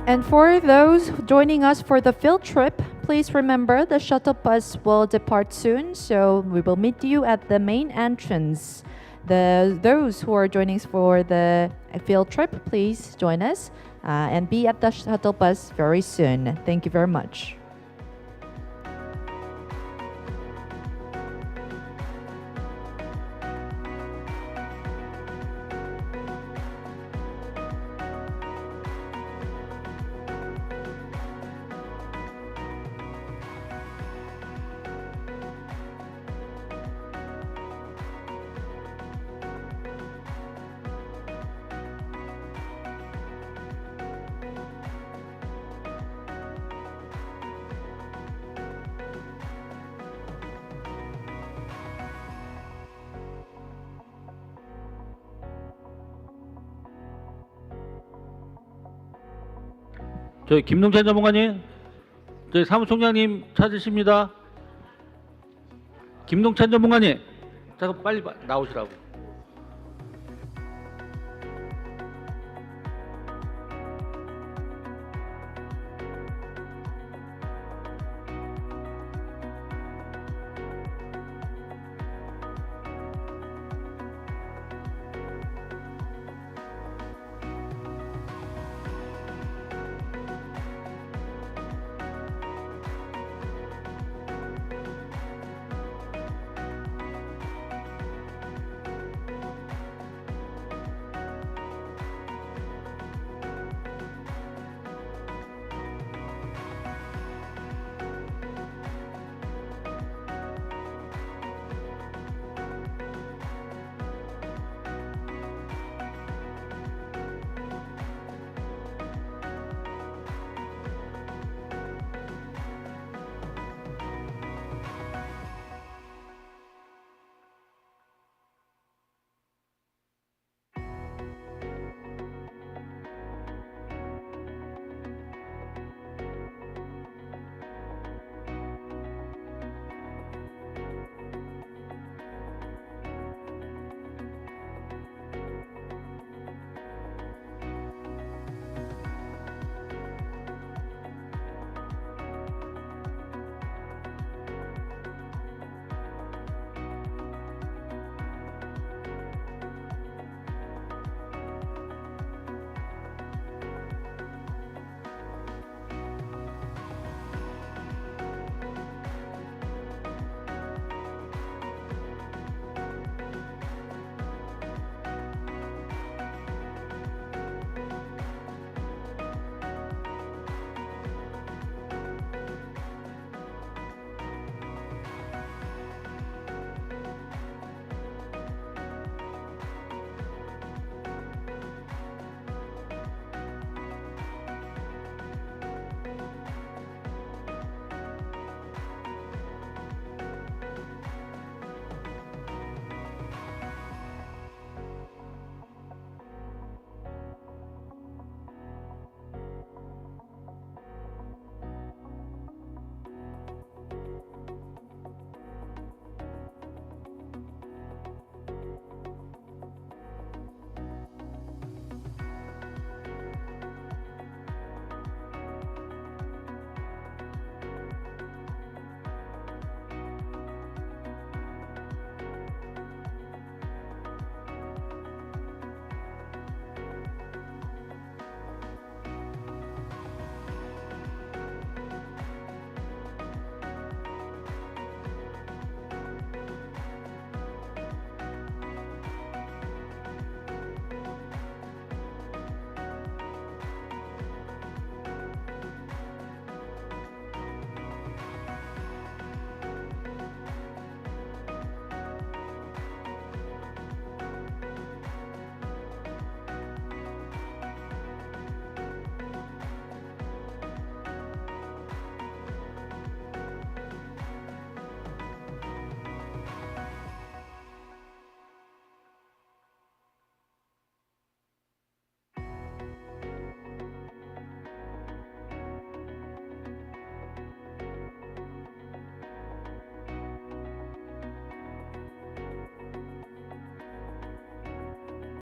And for those joining us for the field trip, please remember the shuttle bus will depart soon, so we will meet you at the main entrance. Those who are joining us for the field trip, please join us and be at the shuttle bus very soon. Thank you very much. 저희 김동찬 전문가님, 저희 사무총장님 찾으십니다. 김동찬 전문가님, 잠깐 빨리 나오시라고.